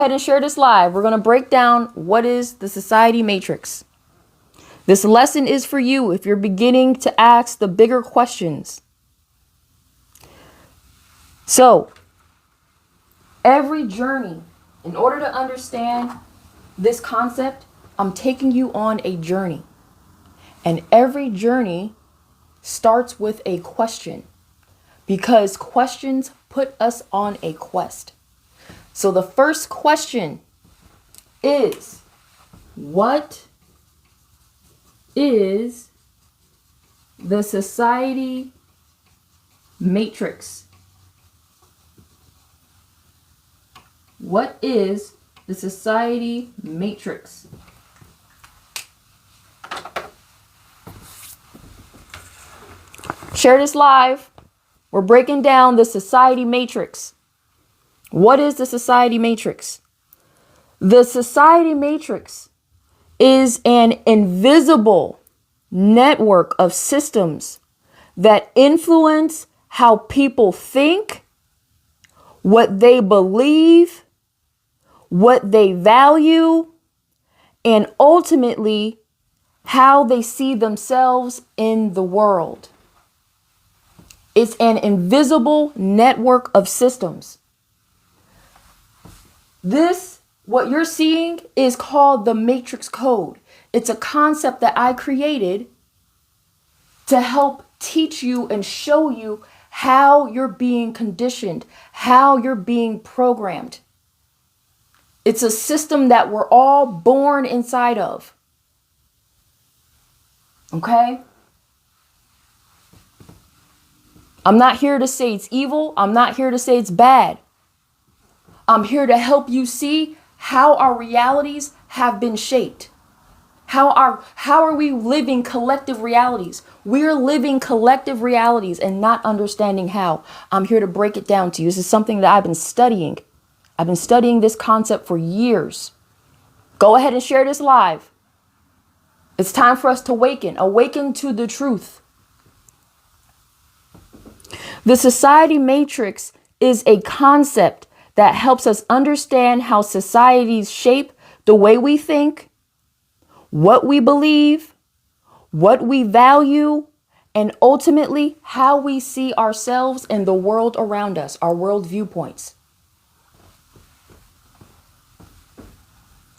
ahead and share this live. We're going to break down what is the society matrix. This lesson is for you if you're beginning to ask the bigger questions. So, every journey, in order to understand this concept, I'm taking you on a journey. And every journey starts with a question, because questions put us on a quest. So the first question is, what is the society matrix? What is the society matrix? Share this live. We're breaking down the society matrix. What is the society matrix? The society matrix is an invisible network of systems that influence how people think, what they believe, what they value, and ultimately how they see themselves in the world. It's an invisible network of systems. What you're seeing is called the Matrix Code. It's a concept that I created to help teach you and show you how you're being conditioned, how you're being programmed. It's a system that we're all born inside of. Okay? I'm not here to say it's evil. I'm not here to say it's bad. I'm here to help you see how our realities have been shaped. How are we living collective realities? We're living collective realities and not understanding how. I'm here to break it down to you. This is something that I've been studying. I've been studying this concept for years. Go ahead and share this live. It's time for us to awaken to the truth. The society matrix is a concept that helps us understand how societies shape the way we think, what we believe, what we value, and ultimately how we see ourselves and the world around us, our world viewpoints.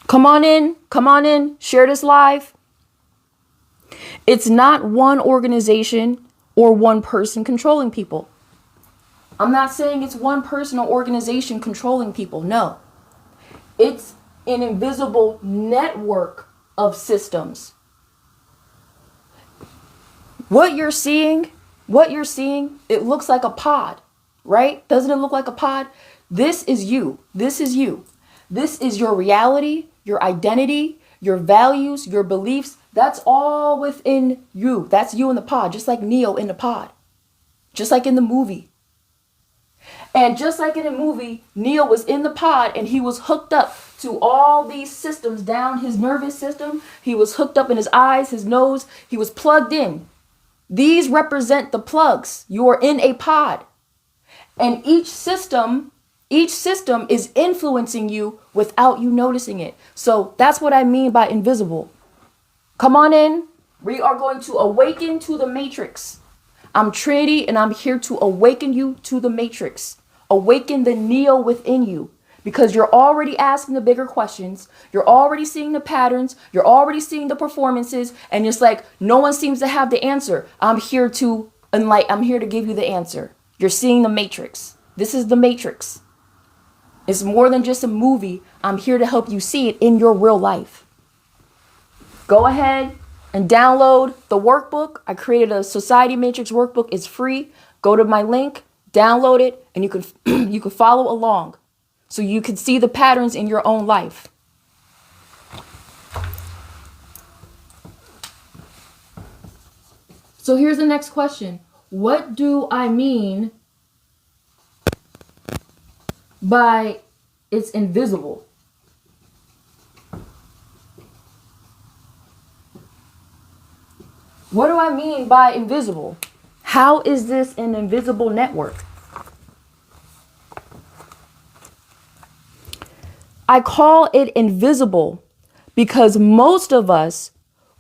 Come on in, share this live. It's not one organization or one person controlling people. I'm not saying it's one person or organization controlling people. No. It's an invisible network of systems. What you're seeing, it looks like a pod, right? Doesn't it look like a pod? This is you. This is you. This is your reality, your identity, your values, your beliefs. That's all within you. That's you in the pod, just like Neo in the pod. Just like in the movie. And just like in a movie, Neo was in the pod and he was hooked up to all these systems down his nervous system. He was hooked up in his eyes, his nose. He was plugged in. These represent the plugs. You are in a pod. And each system is influencing you without you noticing it. So that's what I mean by invisible. Come on in. We are going to awaken to the matrix. I'm Trinity and I'm here to awaken you to the matrix. Awaken the Neo within you, because you're already asking the bigger questions. You're already seeing the patterns. You're already seeing the performances. And it's like, no one seems to have the answer. I'm here to give you the answer. You're seeing the matrix. This is the matrix. It's more than just a movie. I'm here to help you see it in your real life. Go ahead and download the workbook. I created a Society Matrix workbook. It's free. Go to my link, download it, and you can follow along so you can see the patterns in your own life. So here's the next question. What do I mean by it's invisible? What do I mean by invisible? How is this an invisible network? I call it invisible because most of us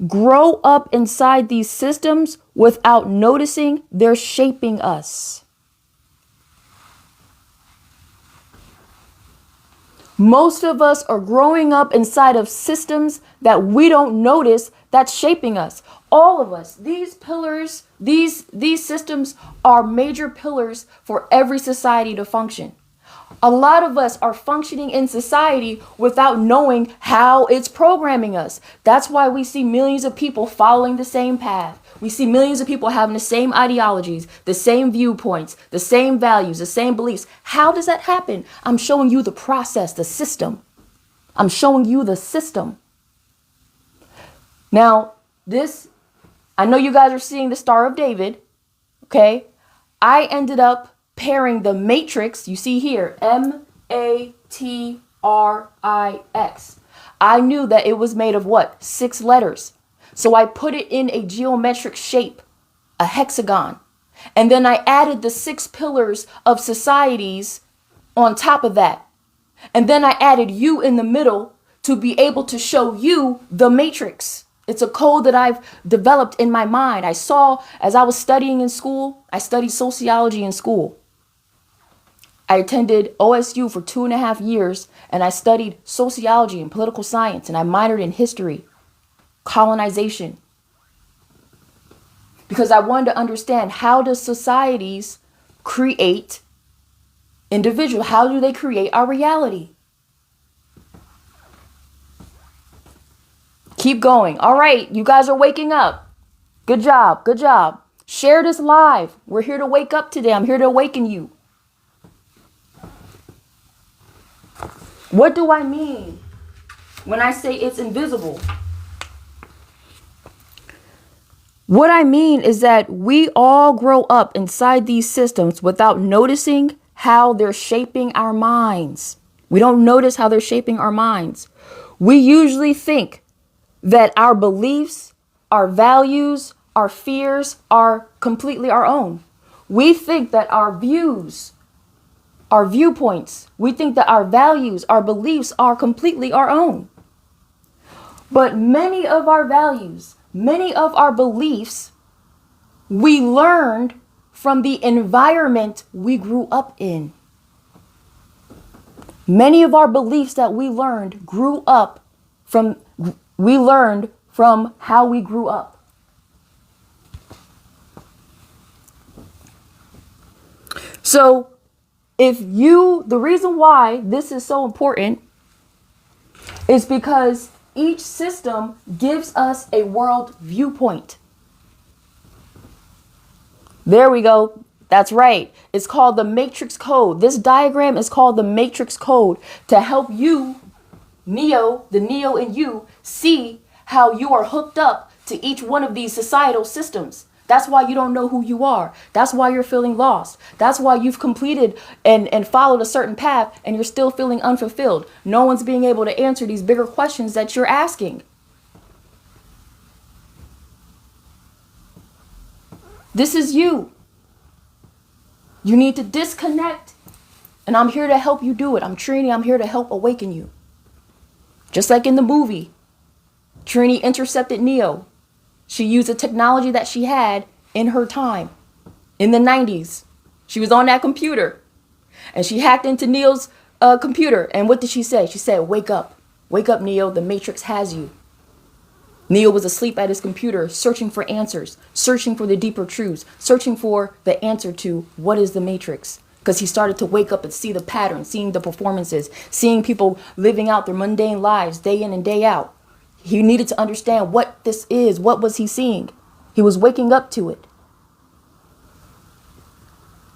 grow up inside these systems without noticing they're shaping us. Most of us are growing up inside of systems that we don't notice that's shaping us. All of us, these pillars, these systems are major pillars for every society to function. A lot of us are functioning in society without knowing how it's programming us. That's why we see millions of people following the same path. We see millions of people having the same ideologies, the same viewpoints, the same values, the same beliefs. How does that happen? I'm showing you the process, the system. I'm showing you the system. Now, I know you guys are seeing the Star of David, okay? I ended up pairing the matrix, you see here, Matrix. I knew that it was made of what? 6 letters. So I put it in a geometric shape, a hexagon. And then I added the 6 pillars of societies on top of that. And then I added you in the middle to be able to show you the matrix. It's a code that I've developed in my mind. I saw as I was studying in school, I studied sociology in school. I attended OSU for 2.5 years and I studied sociology and political science and I minored in history, colonization. Because I wanted to understand, how do societies create individuals? How do they create our reality? Keep going. All right, you guys are waking up. Good job. Good job. Share this live. We're here to wake up today. I'm here to awaken you. What do I mean when I say it's invisible? What I mean is that we all grow up inside these systems without noticing how they're shaping our minds. We don't notice how they're shaping our minds. We usually think that our beliefs, our values, our fears are completely our own. We think that our views, our viewpoints, we think that our values, our beliefs are completely our own. But many of our values, many of our beliefs, we learned from the environment we grew up in. Many of our beliefs that we learned from how we grew up. So the reason why this is so important is because each system gives us a world viewpoint. There we go. That's right. It's called the matrix code. This diagram is called the matrix code to help you, the Neo in you, see how you are hooked up to each one of these societal systems. That's why you don't know who you are. That's why you're feeling lost. That's why you've completed and followed a certain path and you're still feeling unfulfilled. No one's being able to answer these bigger questions that you're asking. This is you. You need to disconnect. And I'm here to help you do it. I'm Trini. I'm here to help awaken you. Just like in the movie, Trini intercepted Neo. She used the technology that she had in her time, in the 90s. She was on that computer and she hacked into Neo's computer. And what did she say? She said, wake up. Wake up, Neo. The Matrix has you. Neo was asleep at his computer, searching for answers, searching for the deeper truths, searching for the answer to what is the Matrix. Because he started to wake up and see the patterns, seeing the performances, seeing people living out their mundane lives day in and day out. He needed to understand what this is. What was he seeing? He was waking up to it.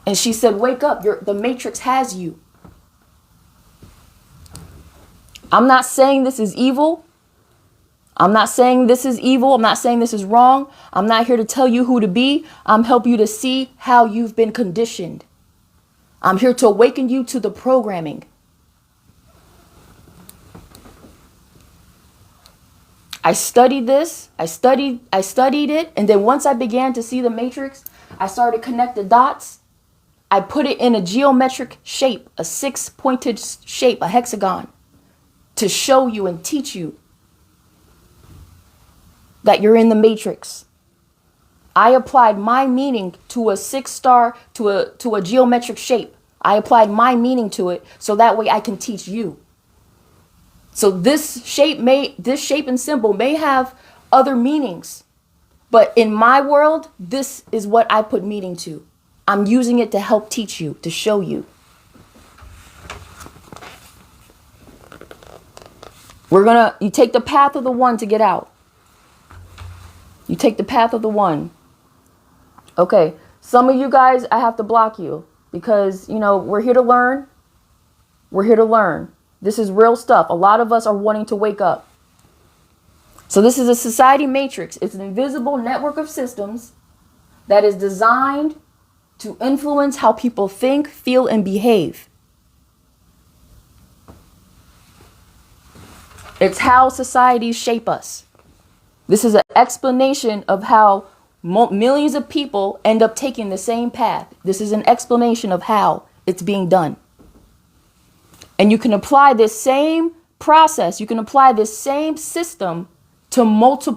And she said, wake up. The Matrix has you. I'm not saying this is evil. I'm not saying this is evil. I'm not saying this is wrong. I'm not here to tell you who to be. I'm helping you to see how you've been conditioned. I'm here to awaken you to the programming. I studied this. I studied it. And then once I began to see the matrix, I started to connect the dots. I put it in a geometric shape, a 6-pointed shape, a hexagon. to show you and teach you that you're in the matrix. I applied my meaning to a 6-star, to a geometric shape. I applied my meaning to it so that way I can teach you. So this shape and symbol may have other meanings, but in my world, this is what I put meaning to. I'm using it to help teach you, to show you. You take the path of the one to get out. You take the path of the one. Okay, some of you guys, I have to block you because, we're here to learn. We're here to learn. This is real stuff. A lot of us are wanting to wake up. So this is a society matrix. It's an invisible network of systems that is designed to influence how people think, feel, and behave. It's how societies shape us. This is an explanation of how millions of people end up taking the same path. This is an explanation of how it's being done. And you can apply this same process, you can apply this same system to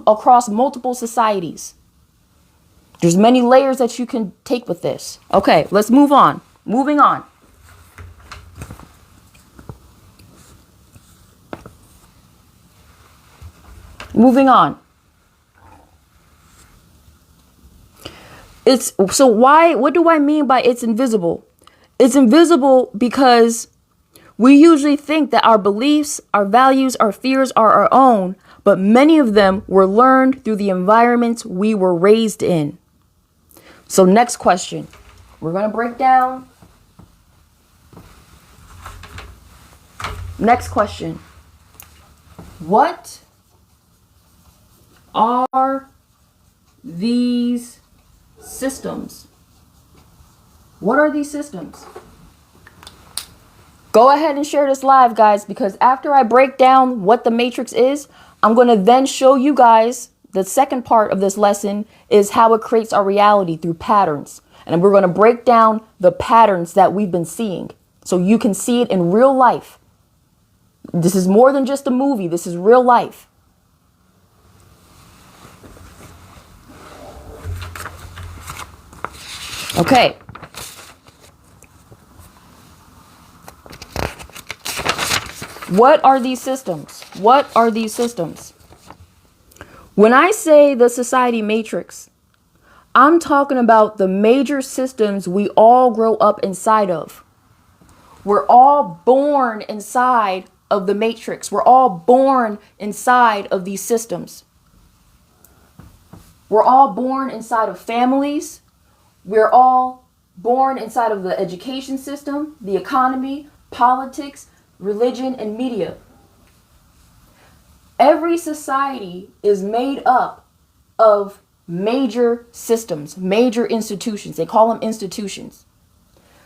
across multiple societies. There's many layers that you can take with this. Okay, let's move on. Moving on. Moving on. What do I mean by it's invisible? It's invisible because we usually think that our beliefs, our values, our fears are our own, but many of them were learned through the environments we were raised in. So next question. We're going to break down. Next question. What are these systems? What are these systems? Go ahead and share this live, guys, because after I break down what the matrix is, I'm going to then show you guys the second part of this lesson is how it creates our reality through patterns. And we're going to break down the patterns that we've been seeing so you can see it in real life. This is more than just a movie. This is real life. Okay. What are these systems? What are these systems? When I say the society matrix, I'm talking about the major systems we all grow up inside of. We're all born inside of the matrix. We're all born inside of these systems. We're all born inside of families. We're all born inside of the education system, the economy, politics, religion, and media. Every society is made up of major systems, major institutions. They call them institutions.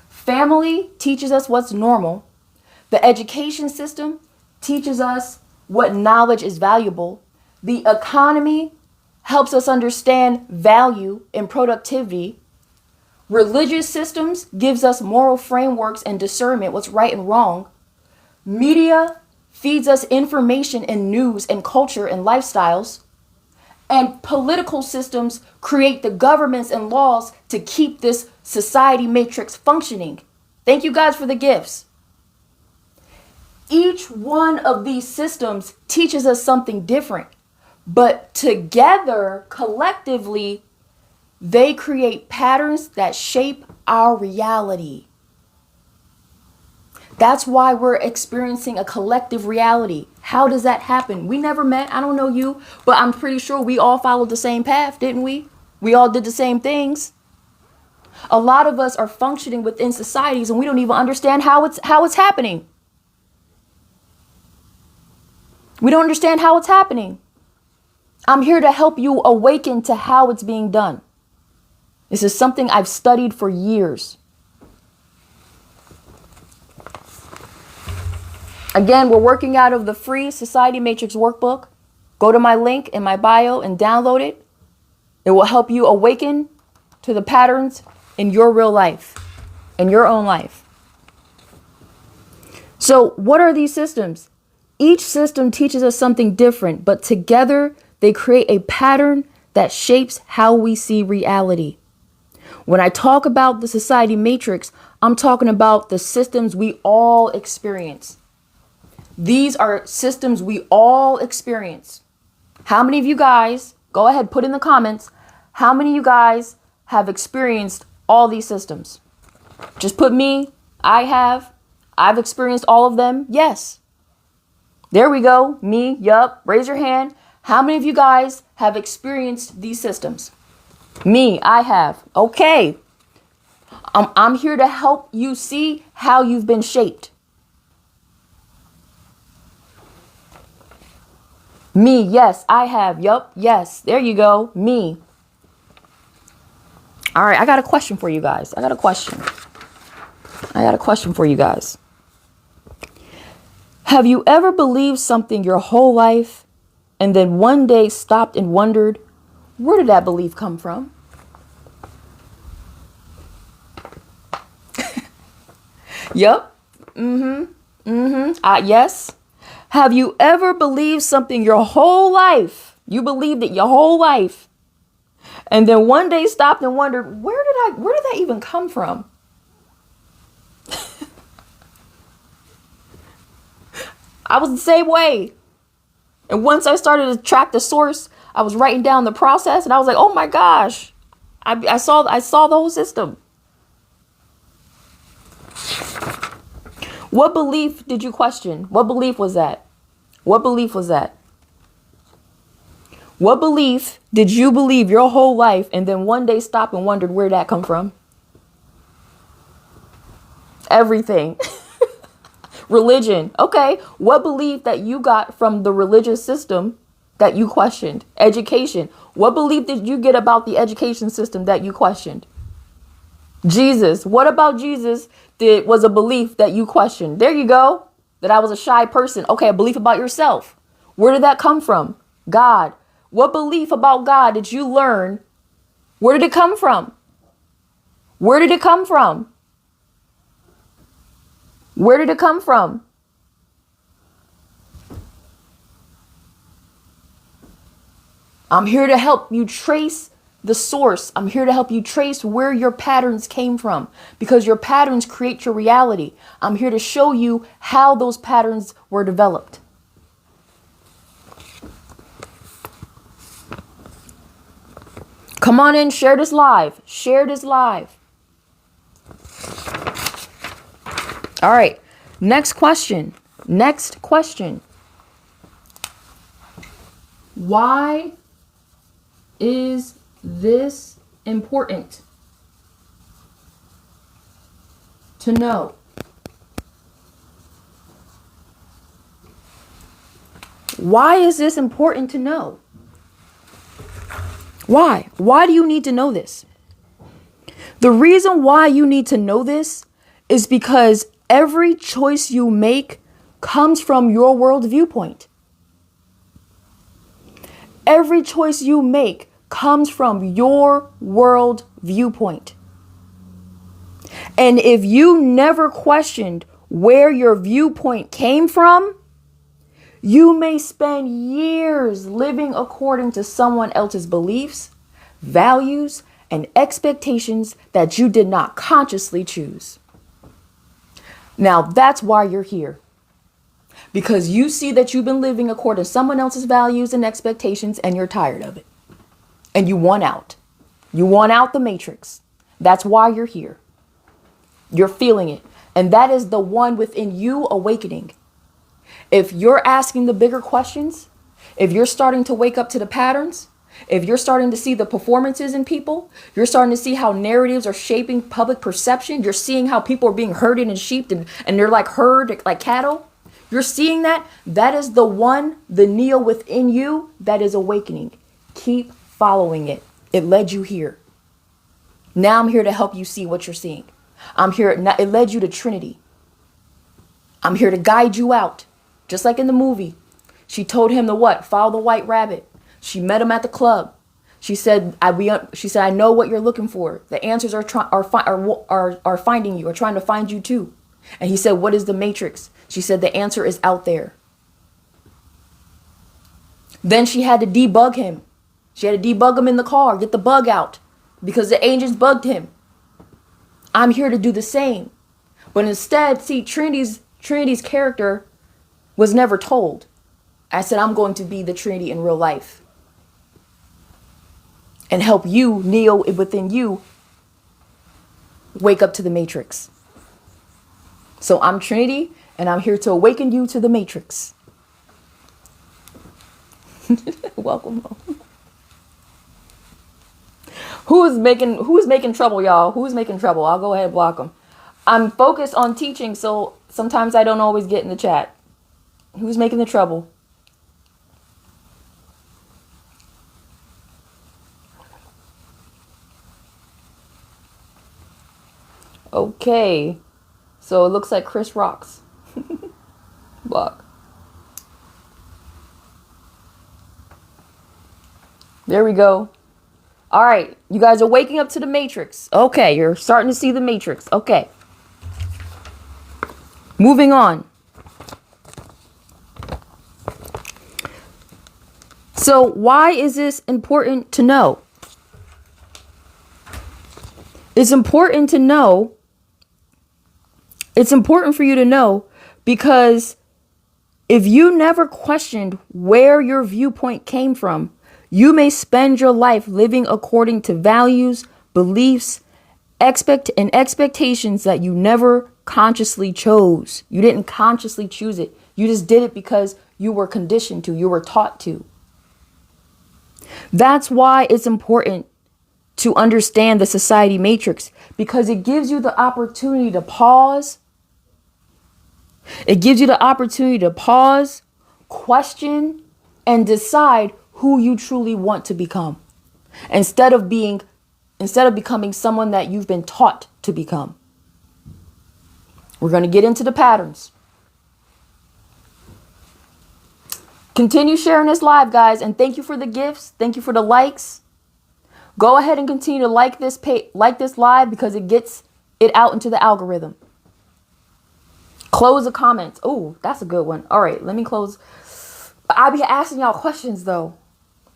Family teaches us what's normal. The education system teaches us what knowledge is valuable. The economy helps us understand value and productivity. Religious systems gives us moral frameworks and discernment, what's right and wrong. Media feeds us information and news and culture and lifestyles. And political systems create the governments and laws to keep this society matrix functioning. Thank you guys for the gifts. Each one of these systems teaches us something different, but together, collectively, they create patterns that shape our reality. That's why we're experiencing a collective reality. How does that happen? We never met. I don't know you, but I'm pretty sure we all followed the same path, didn't we? We all did the same things. A lot of us are functioning within societies and we don't even understand how it's happening. We don't understand how it's happening. I'm here to help you awaken to how it's being done. This is something I've studied for years. Again, we're working out of the free Society Matrix workbook. Go to my link in my bio and download it. It will help you awaken to the patterns in your real life, in your own life. So what are these systems? Each system teaches us something different, but together they create a pattern that shapes how we see reality. When I talk about the society matrix, I'm talking about the systems we all experience. These are systems we all experience. How many of you guys, go ahead, put in the comments, how many of you guys have experienced all these systems? Just put me, I have. I've experienced all of them. Yes. There we go. Me, yup. Raise your hand. How many of you guys have experienced these systems? Me, I have. Okay. I'm here to help you see how you've been shaped. Me, yes, I have. Yup, yes. There you go. Me. All right, I got a question for you guys. I got a question for you guys. Have you ever believed something your whole life and then one day stopped and wondered, where did that belief come from? Yup. Yes. Have you ever believed something your whole life? You believed it your whole life. And then one day stopped and wondered, where did that even come from? I was the same way. And once I started to track the source, I was writing down the process and I was like, oh my gosh, I saw the whole system. What belief did you question? What belief was that? What belief was that? What belief did you believe your whole life and then one day stop and wondered where that come from? Everything. Religion. Okay. What belief that you got from the religious system that you questioned? Education. What belief did you get about the education system that you questioned? Jesus. What about Jesus was a belief that you questioned? There you go. That I was a shy person. Okay, a belief about yourself. Where did that come from? God. What belief about God did you learn? Where did it come from? Where did it come from? Where did it come from? I'm here to help you trace the source. I'm here to help you trace where your patterns came from, because your patterns create your reality. I'm here to show you how those patterns were developed. Come on in, share this live. Share this live. All right. Next question. Why is this important to know? Why is this important to know? Why? Why do you need to know this? The reason why you need to know this is because every choice you make comes from your world viewpoint. Every choice you make comes from your world viewpoint. And if you never questioned where your viewpoint came from, you may spend years living according to someone else's beliefs, values, and expectations that you did not consciously choose. Now, that's why you're here. Because you see that you've been living according to someone else's values and expectations, and you're tired of it. And you want out. You want out the matrix. That's why you're here. You're feeling it. And that is the one within you awakening. If you're asking the bigger questions, if you're starting to wake up to the patterns, if you're starting to see the performances in people, you're starting to see how narratives are shaping public perception. You're seeing how people are being herded and sheeped and they're like herd, like cattle. You're seeing that. That is the one, the Neo within you that is awakening. Keep following it. It led you here. Now I'm here to help you see what you're seeing. I'm here. It led you to Trinity. I'm here to guide you out. Just like in the movie. She told him to what? Follow the white rabbit. She met him at the club. She said, I know what you're looking for. The answers are finding you, are trying to find you too. And he said, what is the matrix? She said, the answer is out there. Then she had to debug him. She had to debug him in the car, get the bug out, because the agents bugged him. I'm here to do the same. But instead, see, Trinity's character was never told. I said, I'm going to be the Trinity in real life and help you, Neo, within you, wake up to the Matrix. So I'm Trinity, and I'm here to awaken you to the Matrix. Welcome home. Who's making trouble, y'all? Who's making trouble? I'll go ahead and block them. I'm focused on teaching, so sometimes I don't always get in the chat. Who's making the trouble? Okay. So it looks like Chris rocks. Block. There we go. All right. You guys are waking up to the Matrix. Okay. You're starting to see the Matrix. Okay. Moving on. So why is this important to know? It's important to know. It's important for you to know because if you never questioned where your viewpoint came from, you may spend your life living according to values, beliefs, expectations that you never consciously chose. You didn't consciously choose it. You just did it because you were conditioned to, you were taught to. That's why it's important to understand the society matrix, because it gives you the opportunity to pause. It gives you the opportunity to pause, question, and decide who you truly want to become instead of becoming someone that you've been taught to become. We're going to get into the patterns. Continue sharing this live, guys, and thank you for the gifts. Thank you for the likes. Go ahead and continue to like this live because it gets it out into the algorithm. Close the comments. Oh, that's a good one. All right, let me close. I'll be asking y'all questions though.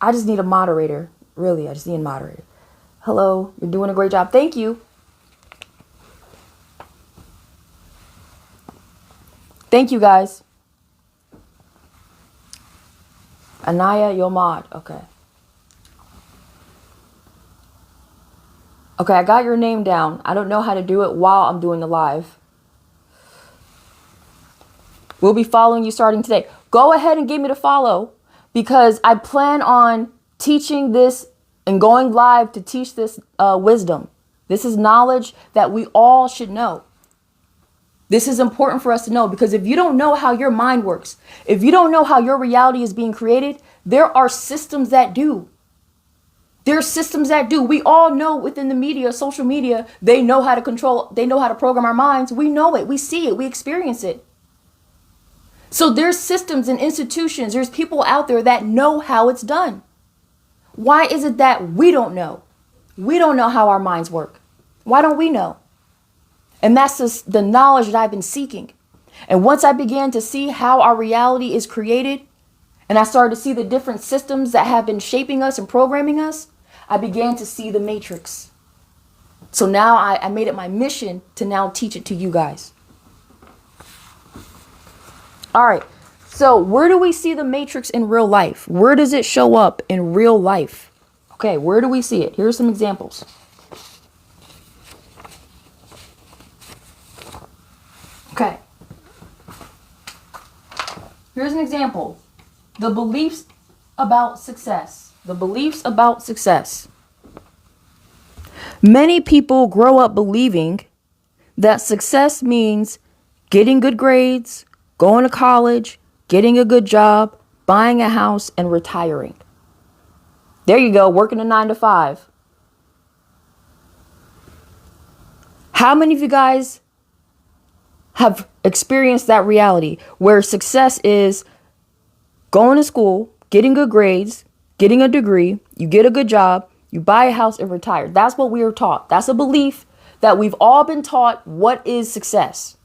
I just need a moderator. Really, I just need a moderator. Hello, you're doing a great job. Thank you. Thank you, guys. Anaya, your mod. Okay. Okay, I got your name down. I don't know how to do it while I'm doing the live. We'll be following you starting today. Go ahead and give me the follow because I plan on teaching this and going live to teach this wisdom. This is knowledge that we all should know. This is important for us to know because if you don't know how your mind works, if you don't know how your reality is being created, there are systems that do. There's systems that do. We all know within the media, social media, they know how to control, they know how to program our minds. We know it. We see it. We experience it. So there's systems and institutions. There's people out there that know how it's done. Why is it that we don't know? We don't know how our minds work. Why don't we know? And that's just the knowledge that I've been seeking. And once I began to see how our reality is created, and I started to see the different systems that have been shaping us and programming us, I began to see the matrix. So now I made it my mission to now teach it to you guys. All right. So where do we see the matrix in real life? Where does it show up in real life? Okay, where do we see it? Here are some examples. Okay. Here's an example. The beliefs about success. The beliefs about success. Many people grow up believing that success means getting good grades, going to college, getting a good job, buying a house, and retiring. There you go, working a 9-to-5. How many of you guys have experienced that reality where success is going to school, getting good grades, getting a degree, you get a good job, you buy a house and retire? That's what we are taught. That's a belief that we've all been taught. What is success?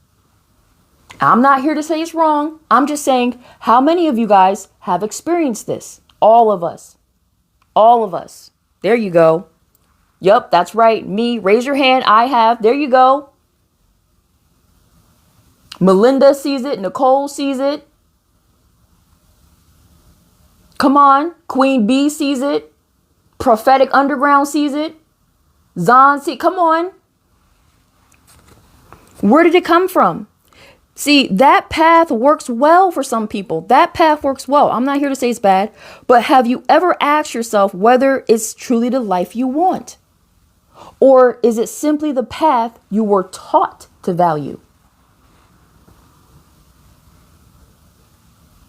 I'm not here to say it's wrong. I'm just saying how many of you guys have experienced this All of us. All of us. There you go. Yup, that's right. Me. Raise your hand. I have. There you go. Melinda sees it. Nicole sees it. Come on. Queen Bee sees it. Prophetic Underground sees it. Zon sees. Come on. Where did it come from? See, that path works well for some people. That path works well. I'm not here to say it's bad, but have you ever asked yourself whether it's truly the life you want? Or is it simply the path you were taught to value?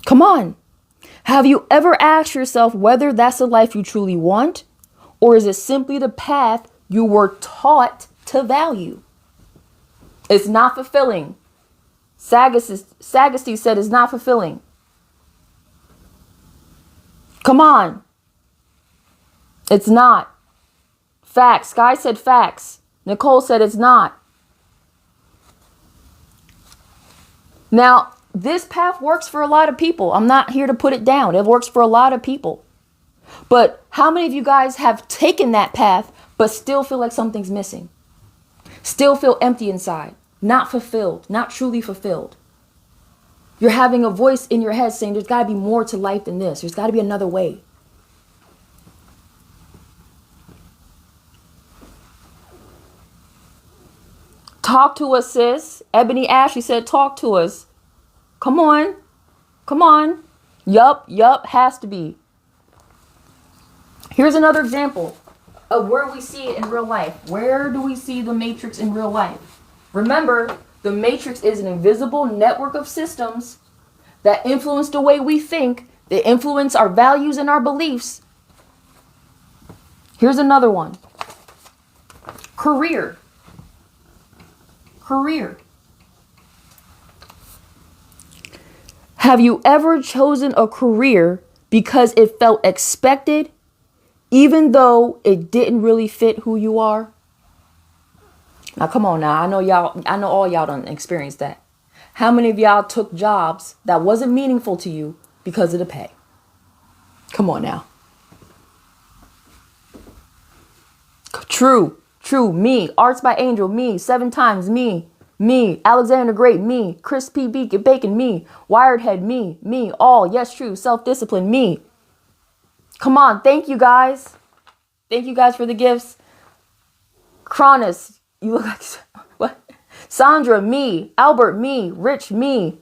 Come on. Have you ever asked yourself whether that's the life you truly want? Or is it simply the path you were taught to value? It's not fulfilling. Sagasti said it's not fulfilling. Come on. It's not. Facts. Sky said facts. Nicole said it's not. Now, this path works for a lot of people. I'm not here to put it down. It works for a lot of people. But how many of you guys have taken that path but still feel like something's missing? Still feel empty inside, not fulfilled, not truly fulfilled. You're having a voice in your head saying there's got to be more to life than this. There's got to be another way. Talk to us, sis. Ebony Ashley said, talk to us. Come on. Come on. Yup, has to be. Here's another example of where we see it in real life. Where do we see the matrix in real life? Remember, the matrix is an invisible network of systems that influence the way we think. They influence our values and our beliefs. Here's another one. Career. Have you ever chosen a career because it felt expected, even though it didn't really fit who you are? Now, come on now. I know all y'all done experienced that. How many of y'all took jobs that wasn't meaningful to you because of the pay? Come on now. True. Me. Arts by Angel. Me. 7 times. Me. Alexander the Great. Me. Chris P. Bacon. Me. Wired Head. Me. All. Yes, true. Self-discipline. Me. Come on. Thank you guys. Thank you guys for the gifts. Cronus. You look like... What? Sandra. Me. Albert. Me. Rich. Me.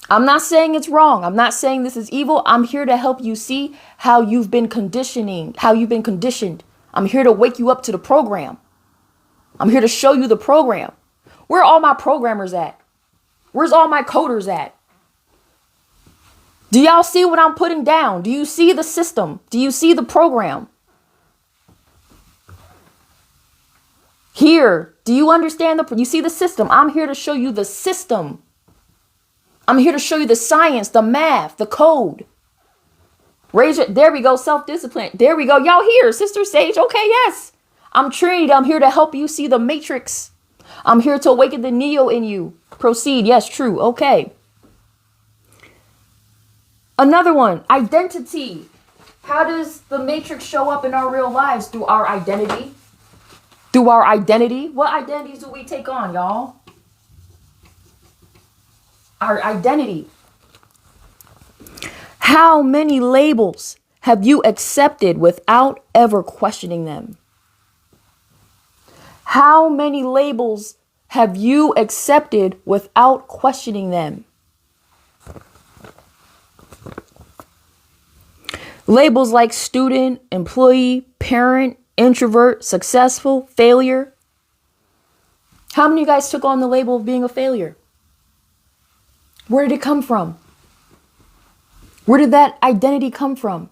I'm not saying it's wrong. I'm not saying this is evil. I'm here to help you see how you've been conditioned. I'm here to wake you up to the program. I'm here to show you the program. Where are all my programmers at? Where's all my coders at? Do y'all see what I'm putting down? Do you see the system? Do you see the program? Here, do you understand you see the system? I'm here to show you the system. I'm here to show you the science, the math, the code. Raise it. There we go. Self-discipline. There we go. Y'all here. Sister Sage. Okay, yes. I'm Trinity. I'm here to help you see the matrix. I'm here to awaken the Neo in you. Proceed. Yes, true. Okay. Another one. Identity. How does the matrix show up in our real lives? Through our identity. What identities do we take on, y'all? Our identity. How many labels have you accepted without ever questioning them? How many labels have you accepted without questioning them? Labels like student, employee, parent, introvert, successful, failure. How many of you guys took on the label of being a failure? Where did it come from? Where did that identity come from?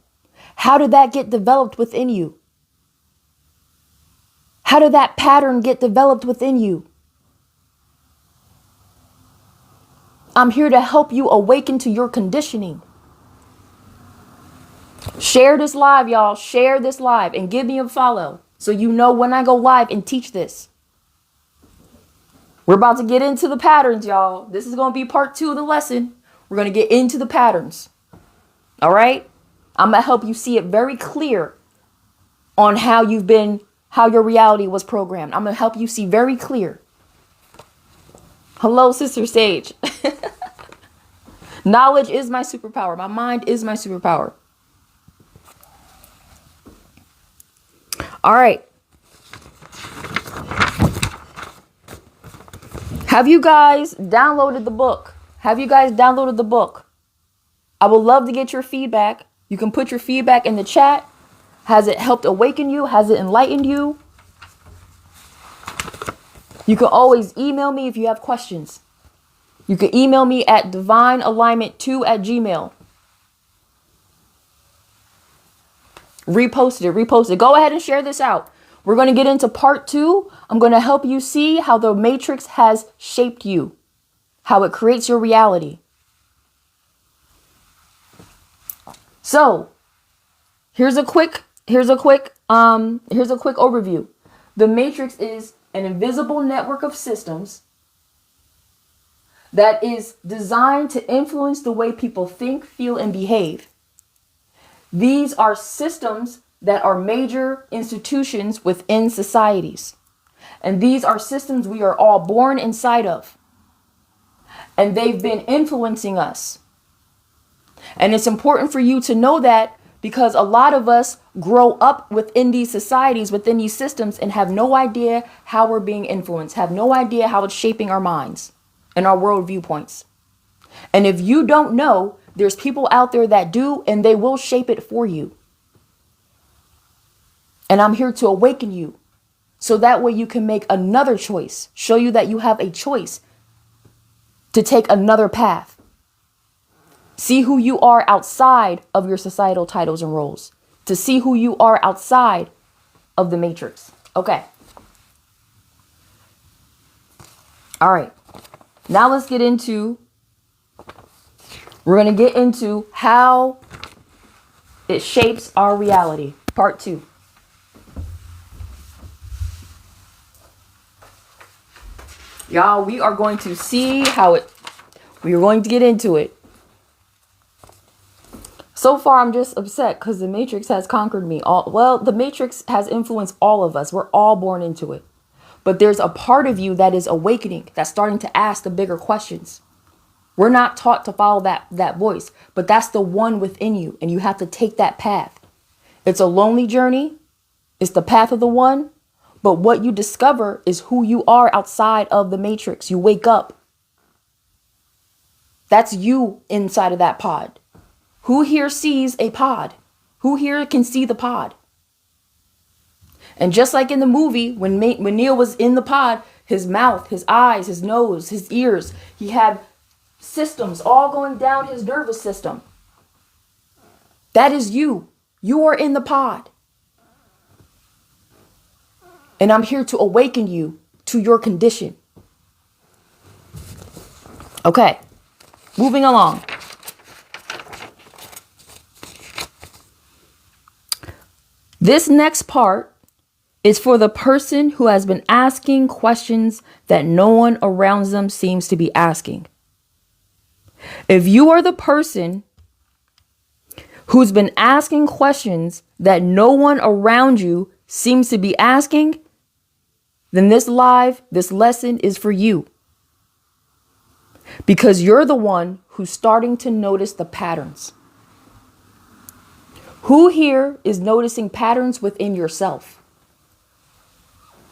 How did that get developed within you? How did that pattern get developed within you? I'm here to help you awaken to your conditioning. Share this live, y'all. Share this live and give me a follow so you know when I go live and teach this. We're about to get into the patterns, y'all. This is going to be part 2 of the lesson. We're going to get into the patterns. All right. I'm going to help you see it very clear on how your reality was programmed. I'm going to help you see very clear. Hello, Sister Sage. Knowledge is my superpower. My mind is my superpower. All right. Have you guys downloaded the book? I would love to get your feedback. You can put your feedback in the chat. Has it helped awaken you? Has it enlightened you? You can always email me if you have questions. You can email me at divinealignment2@gmail.com. Repost it. Go ahead and share this out. We're going to get into part 2. I'm going to help you see how the matrix has shaped you, how it creates your reality. So here's a quick overview. The matrix is an invisible network of systems that is designed to influence the way people think, feel, and behave. These are systems that are major institutions within societies. And these are systems we are all born inside of. And they've been influencing us. And it's important for you to know that, because a lot of us grow up within these societies, within these systems, and have no idea how we're being influenced, have no idea how it's shaping our minds and our world viewpoints. And if you don't know, there's people out there that do, and they will shape it for you. And I'm here to awaken you, so that way you can make another choice, show you that you have a choice to take another path. See who you are outside of your societal titles and roles, to see who you are outside of the matrix. Okay. All right. Now we're going to get into how it shapes our reality. Part 2. Y'all, we are going to see we are going to get into it. So far, I'm just upset because the matrix has conquered me. The matrix has influenced all of us. We're all born into it. But there's a part of you that is awakening, that's starting to ask the bigger questions. We're not taught to follow that voice, but that's the one within you, and you have to take that path. It's a lonely journey. It's the path of the one. But what you discover is who you are outside of the matrix. You wake up. That's you inside of that pod. Who here sees a pod? Who here can see the pod? And just like in the movie, when Neo was in the pod, his mouth, his eyes, his nose, his ears, he had systems all going down his nervous system. That is you. You are in the pod. And I'm here to awaken you to your condition. Okay, moving along. This next part is for the person who has been asking questions that no one around them seems to be asking. If you are the person who's been asking questions that no one around you seems to be asking, then this lesson is for you. Because you're the one who's starting to notice the patterns. Who here is noticing patterns within yourself?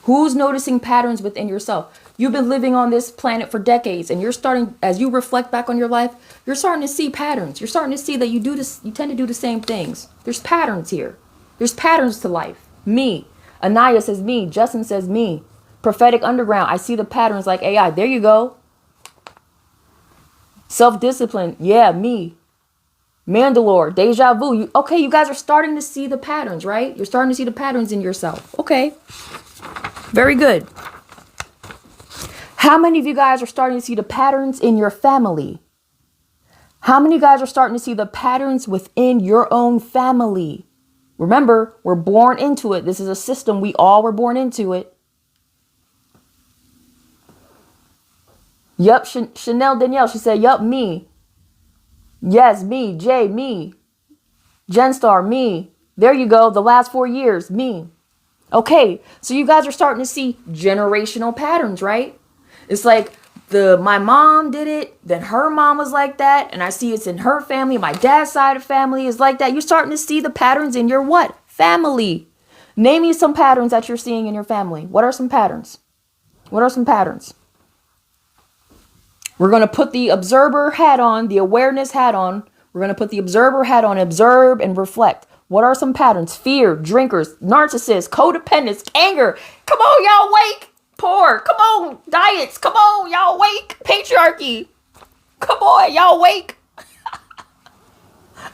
Who's noticing patterns within yourself? You've been living on this planet for decades, and you're starting, as you reflect back on your life, you're starting to see patterns. You're starting to see that you tend to do the same things. There's patterns here. There's patterns to life. Me. Anaya says me. Justin says me. Prophetic Underground. I see the patterns like AI. There you go. Self-discipline. Yeah, me. Mandalore. Deja vu. You guys are starting to see the patterns, right? You're starting to see the patterns in yourself. Okay. Very good. How many of you guys are starting to see the patterns in your family? How many of you guys are starting to see the patterns within your own family? Remember, we're born into it. This is a system. We all were born into it. Yup, Chanel Danielle, she said, yup, me. Yes, me. Jay, me. Genstar, me. There you go. The last 4 years, me. Okay, so you guys are starting to see generational patterns, right? It's like my mom did it, then her mom was like that, and I see it's in her family. My dad's side of family is like that. You're starting to see the patterns in your what? Family. Name me some patterns that you're seeing in your family. What are some patterns? What are some patterns? We're going to put the observer hat on, the awareness hat on. We're going to put the observer hat on, observe and reflect. What are some patterns? Fear, drinkers, narcissists, codependence, anger. Come on, y'all wake. Poor. Come on, diets. Come on, y'all wake. Patriarchy. Come on, y'all wake.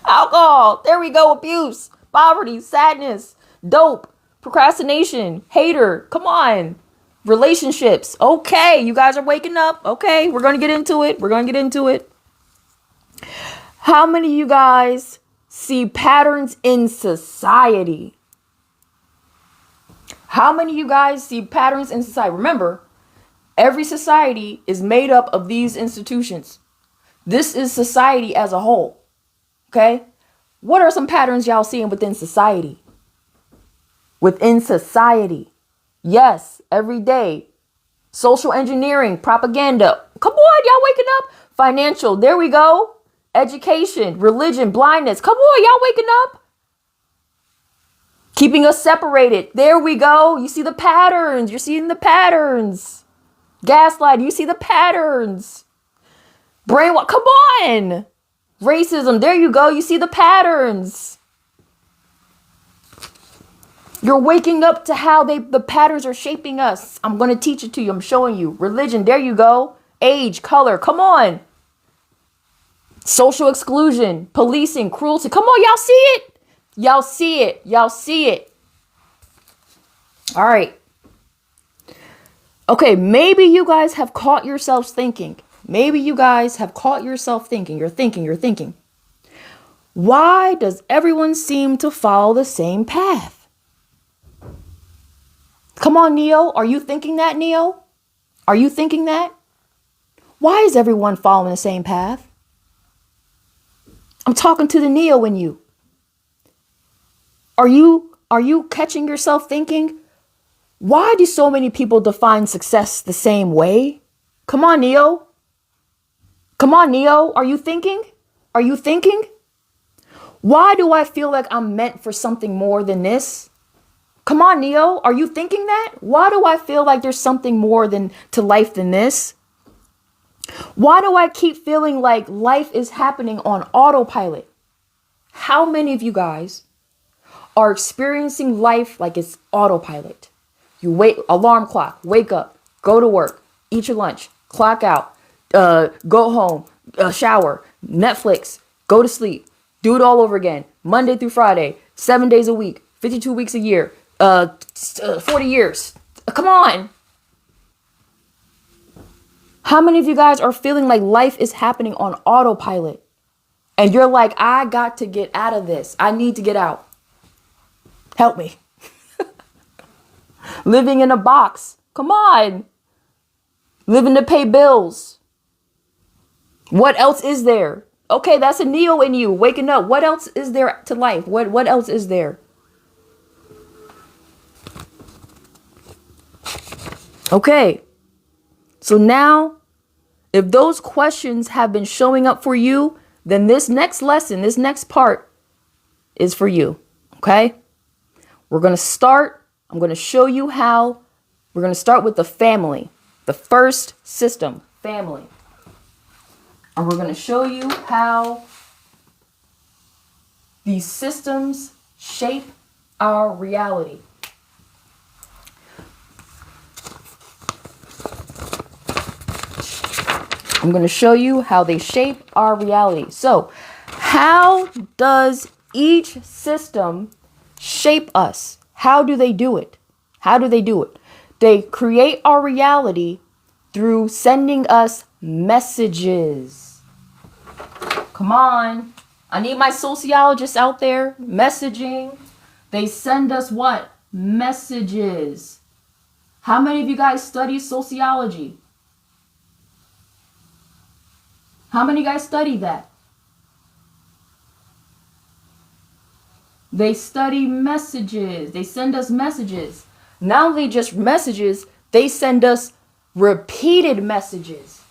Alcohol. There we go. Abuse, poverty, sadness, dope, procrastination, hater. Come on. Relationships. Okay, you guys are waking up. Okay, we're going to get into it. We're going to get into it. How many of you guys see patterns in society? How many of you guys see patterns in society? Remember, every society is made up of these institutions. This is society as a whole. Okay? What are some patterns y'all seeing within society? Within society. Yes, every day. Social engineering, propaganda. Come on, y'all waking up. Financial, there we go. Education, religion, blindness. Come on, y'all waking up. Keeping us separated. There we go. You see the patterns. You're seeing the patterns. Gaslight, you see the patterns. Brainwash, come on. Racism, there you go. You see the patterns. You're waking up to how the patterns are shaping us. I'm going to teach it to you. I'm showing you. Religion, there you go. Age, color, come on. Social exclusion, policing, cruelty. Come on, y'all see it. Y'all see it. Y'all see it. All right. Okay, maybe you guys have caught yourselves thinking. Maybe you guys have caught yourself thinking. You're thinking. Why does everyone seem to follow the same path? Come on, Neo. Are you thinking that, Neo? Are you thinking that? Why is everyone following the same path? I'm talking to the Neo in you. Are you catching yourself thinking, why do so many people define success the same way? Come on, Neo. Come on, Neo. Are you thinking? Are you thinking? Why do I feel like I'm meant for something more than this? Come on, Neo. Are you thinking that? Why do I feel like there's something more to life than this? Why do I keep feeling like life is happening on autopilot? How many of you guys are experiencing life like it's autopilot? You wait, alarm clock, wake up, go to work, eat your lunch, clock out, go home, shower, Netflix, go to sleep, do it all over again, Monday through Friday, 7 days a week, 52 weeks a year, 40 years. Come on. How many of you guys are feeling like life is happening on autopilot? And you're like, I got to get out of this. I need to get out. Help me. Living in a box. Come on. Living to pay bills. What else is there? Okay, that's a Neo in you waking up. What else is there to life? What else is there? Okay. So now, if those questions have been showing up for you, then this next lesson, this next part is for you. Okay? We're going to start. I'm going to show you how. We're going to start with the family. The first system, family. And we're going to show you how these systems shape our reality. I'm going to show you how they shape our reality. So, how does each system shape us? How do they do it? How do they do it? They create our reality through sending us messages. Come on. I need my sociologists out there. Messaging. They send us what? Messages. How many of you guys study sociology? How many guys study that? They study messages. They send us messages. Not only just messages, they send us repeated messages.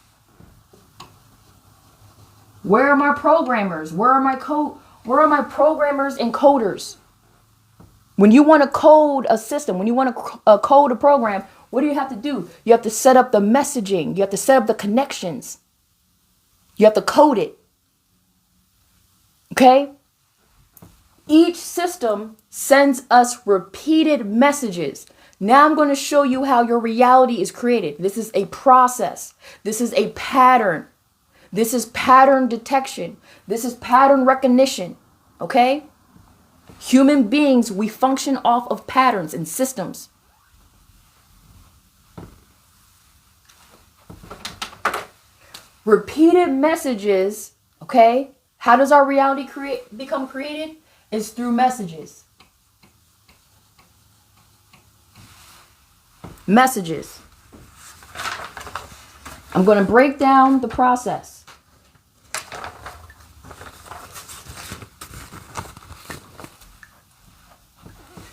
Where are my programmers? Where are my programmers and coders? When you want to code a system, when you want to code a program, what do you have to do? You have to set up the messaging. You have to set up the connections. You have to code it. Okay? Each system sends us repeated messages. Now I'm going to show you how your reality is created. This is a process. This is a pattern. This is pattern detection. This is pattern recognition. Okay? Human beings, we function off of patterns and systems. Repeated messages, okay? How does our reality become created? It's through messages. Messages. I'm going to break down the process.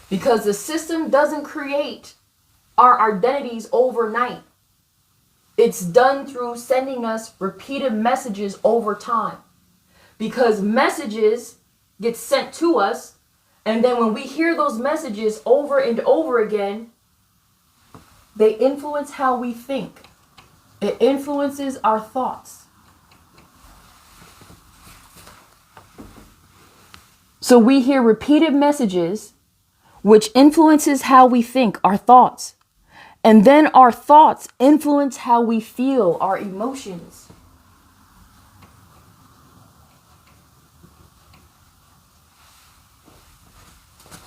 Because the system doesn't create our identities overnight. It's done through sending us repeated messages over time. Because messages get sent to us, and then when we hear those messages over and over again, they influence how we think. It influences our thoughts. So we hear repeated messages, which influences how we think, our thoughts. And then our thoughts influence how we feel, our emotions.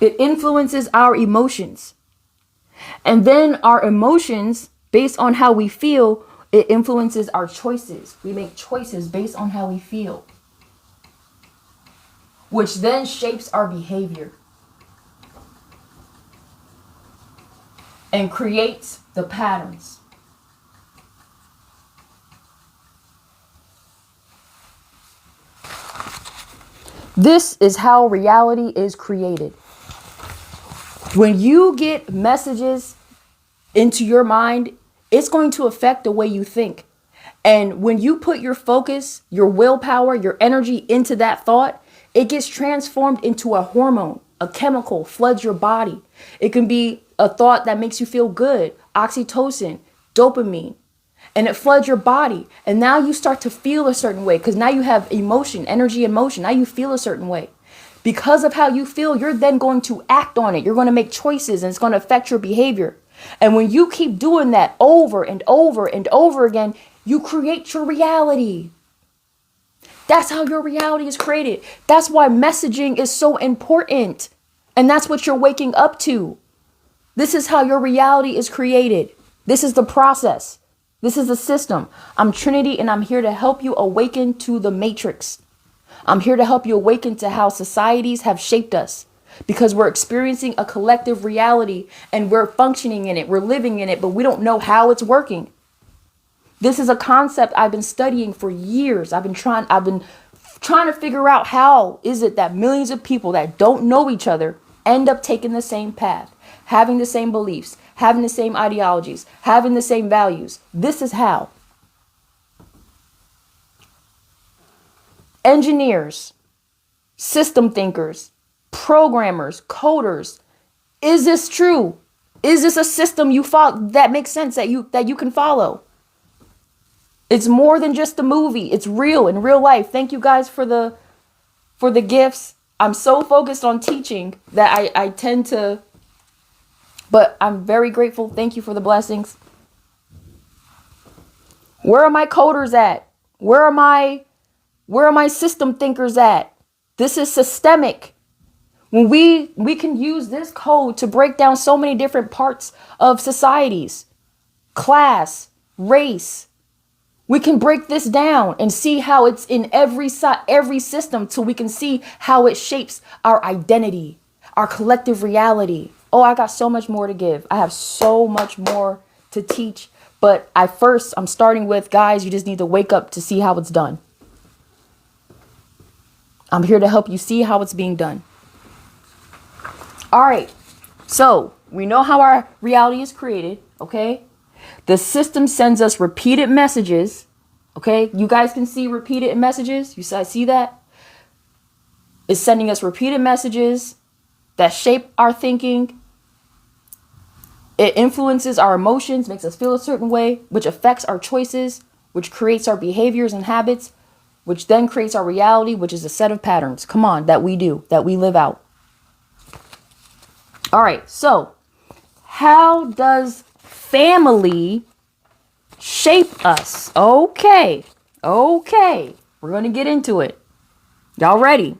It influences our emotions. And then our emotions, based on how we feel, it influences our choices. We make choices based on how we feel, which then shapes our behavior and creates the patterns. This is how reality is created. When you get messages into your mind, it's going to affect the way you think. And when you put your focus, your willpower, your energy into that thought, it gets transformed into a hormone, a chemical, floods your body. It can be a thought that makes you feel good, oxytocin, dopamine, and it floods your body. And now you start to feel a certain way because now you have emotion, energy, and motion. Now you feel a certain way. Because of how you feel, you're then going to act on it. You're going to make choices and it's going to affect your behavior. And when you keep doing that over and over and over again, you create your reality. That's how your reality is created. That's why messaging is so important. And that's what you're waking up to. This is how your reality is created. This is the process. This is the system. I'm Trinity and I'm here to help you awaken to the matrix. I'm here to help you awaken to how societies have shaped us. Because we're experiencing a collective reality and we're functioning in it. We're living in it, but we don't know how it's working. This is a concept I've been studying for years. I've been trying to figure out how is it that millions of people that don't know each other end up taking the same path, having the same beliefs, having the same ideologies, having the same values. This is how. Engineers, system thinkers, programmers, coders. Is this true? Is this a system you follow that makes sense that you can follow? It's more than just a movie. It's real in real life. Thank you guys for the gifts. I'm so focused on teaching that I tend to, but I'm very grateful. Thank you for the blessings. Where are my coders at? Where are my system thinkers at? This is systemic. When we can use this code to break down so many different parts of societies, class, race. We can break this down and see how it's in every system so we can see how it shapes our identity, our collective reality. Oh, I got so much more to give. I have so much more to teach. But I'm starting with, guys, you just need to wake up to see how it's done. I'm here to help you see how it's being done. All right. So we know how our reality is created. Okay. The system sends us repeated messages. Okay. You guys can see repeated messages. You see that? It's sending us repeated messages that shape our thinking. It influences our emotions, makes us feel a certain way, which affects our choices, which creates our behaviors and habits, which then creates our reality, which is a set of patterns. Come on, that we do, that we live out. All right, so how does family shape us? Okay, we're going to get into it. Y'all ready?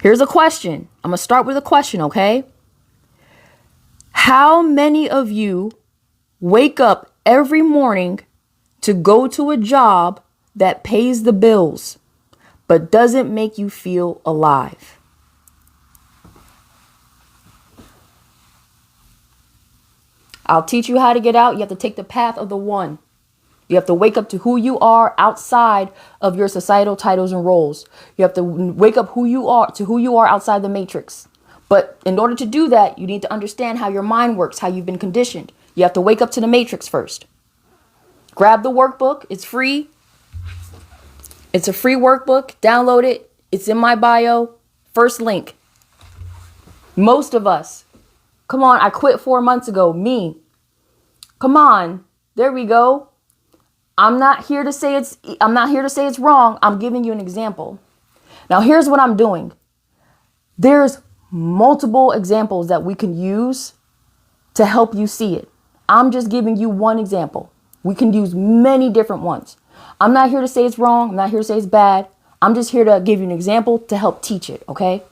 Here's a question. I'm going to start with a question, okay? How many of you wake up every morning to go to a job that pays the bills, but doesn't make you feel alive? I'll teach you how to get out. You have to take the path of the one. You have to wake up to who you are outside of your societal titles and roles. You have to wake up who you are outside the matrix. But in order to do that, you need to understand how your mind works, how you've been conditioned. You have to wake up to the matrix first. Grab the workbook. It's free. It's a free workbook. Download it. It's in my bio. First link. Most of us. Come on, I quit 4 months ago. Me. Come on. There we go. I'm not here to say it's wrong. I'm giving you an example. Now, here's what I'm doing. There's multiple examples that we can use to help you see it. I'm just giving you one example. We can use many different ones. I'm not here to say it's wrong. I'm not here to say it's bad. I'm just here to give you an example to help teach it, okay?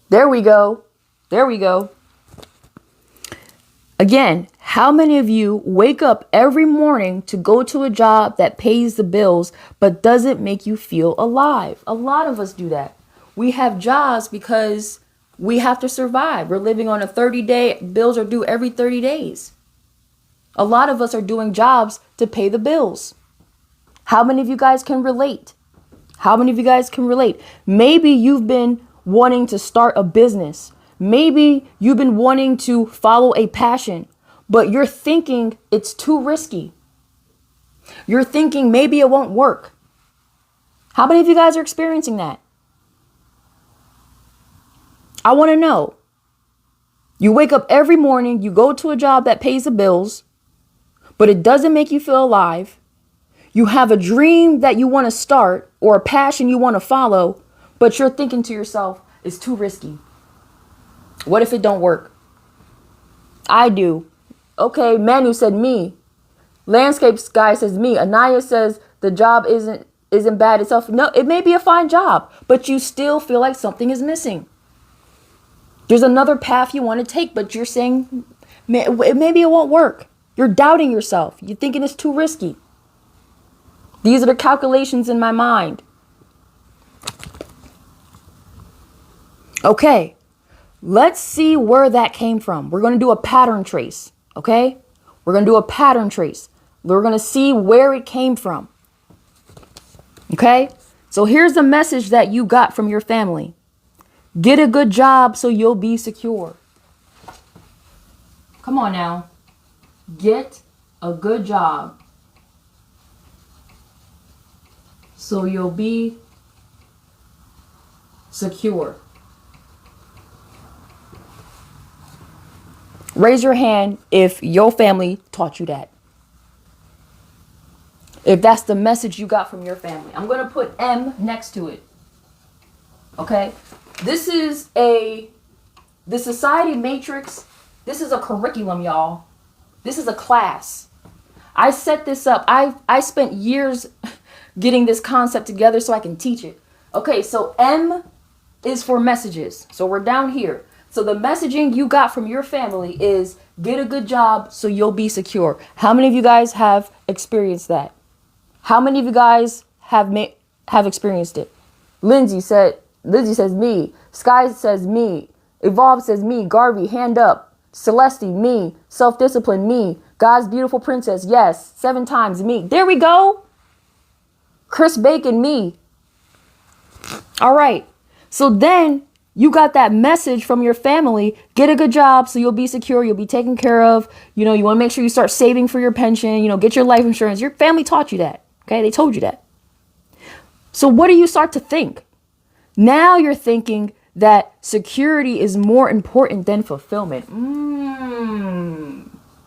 There we go. There we go. Again, how many of you wake up every morning to go to a job that pays the bills but doesn't make you feel alive? A lot of us do that. We have jobs because we have to survive. We're living on a 30-day, bills are due every 30 days. A lot of us are doing jobs to pay the bills. How many of you guys can relate? How many of you guys can relate? Maybe you've been wanting to start a business. Maybe you've been wanting to follow a passion, but you're thinking it's too risky. You're thinking maybe it won't work. How many of you guys are experiencing that? I want to know. You wake up every morning, you go to a job that pays the bills, but it doesn't make you feel alive. You have a dream that you want to start or a passion you want to follow, but you're thinking to yourself, it's too risky. What if it don't work? I do. Okay, Manu said me. Landscapes guy says me. Anaya says the job isn't bad itself. No, it may be a fine job, but you still feel like something is missing. There's another path you want to take, but you're saying maybe it won't work. You're doubting yourself. You're thinking it's too risky. These are the calculations in my mind. Okay. Let's see where that came from. We're going to do a pattern trace, okay? We're going to do a pattern trace. We're going to see where it came from, okay? So here's the message that you got from your family. Get a good job so you'll be secure. Come on now. Get a good job so you'll be secure. Raise your hand if your family taught you that. If that's the message you got from your family. I'm going to put M next to it. Okay? This is the society matrix. This is a curriculum, y'all. This is a class. I set this up. I spent years getting this concept together so I can teach it. Okay, so M is for messages. So we're down here. So the messaging you got from your family is get a good job so you'll be secure. How many of you guys have experienced that? How many of you guys have experienced it? Lindsay says me. Sky says me. Evolve says me. Garvey, hand up. Celeste, me. Self-discipline, me. God's beautiful princess, yes. 7 times me. There we go. Chris Bacon, me. All right. So then you got that message from your family. Get a good job so you'll be secure. You'll be taken care of. You know, you want to make sure you start saving for your pension. You know, get your life insurance. Your family taught you that. Okay. They told you that. So what do you start to think? Now you're thinking that security is more important than fulfillment.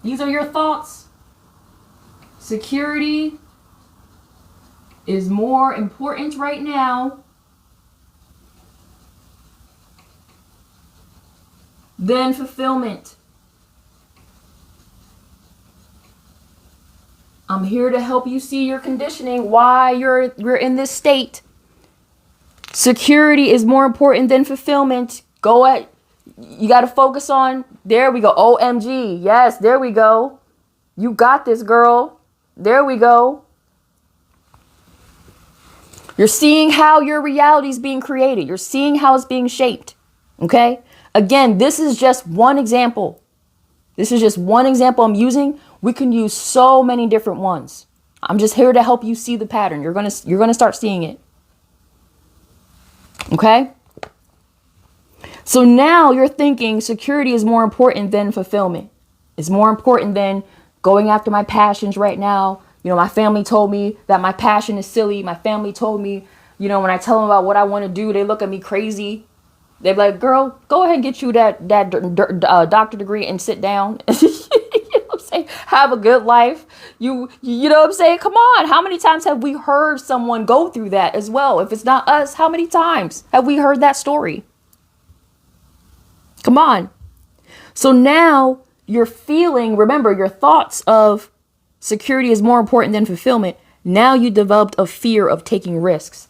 These are your thoughts. Security is more important right now than fulfillment. I'm here to help you see your conditioning, why you're in this state. Security is more important than fulfillment. You got to focus on, there we go. OMG. Yes, there we go. You got this, girl. There we go. You're seeing how your reality is being created. You're seeing how it's being shaped. Okay? Again, this is just one example. This is just one example I'm using. We can use so many different ones. I'm just here to help you see the pattern. You're going to start seeing it. Okay? So now you're thinking security is more important than fulfillment. It's more important than going after my passions right now. You know, my family told me that my passion is silly. My family told me, you know, when I tell them about what I want to do, they look at me crazy. They're like, girl, go ahead and get you that doctor degree and sit down. You know what I'm saying? Have a good life. You know what I'm saying? Come on. How many times have we heard someone go through that as well? If it's not us, how many times have we heard that story? Come on. So now you're feeling, remember, your thoughts of security is more important than fulfillment. Now you developed a fear of taking risks.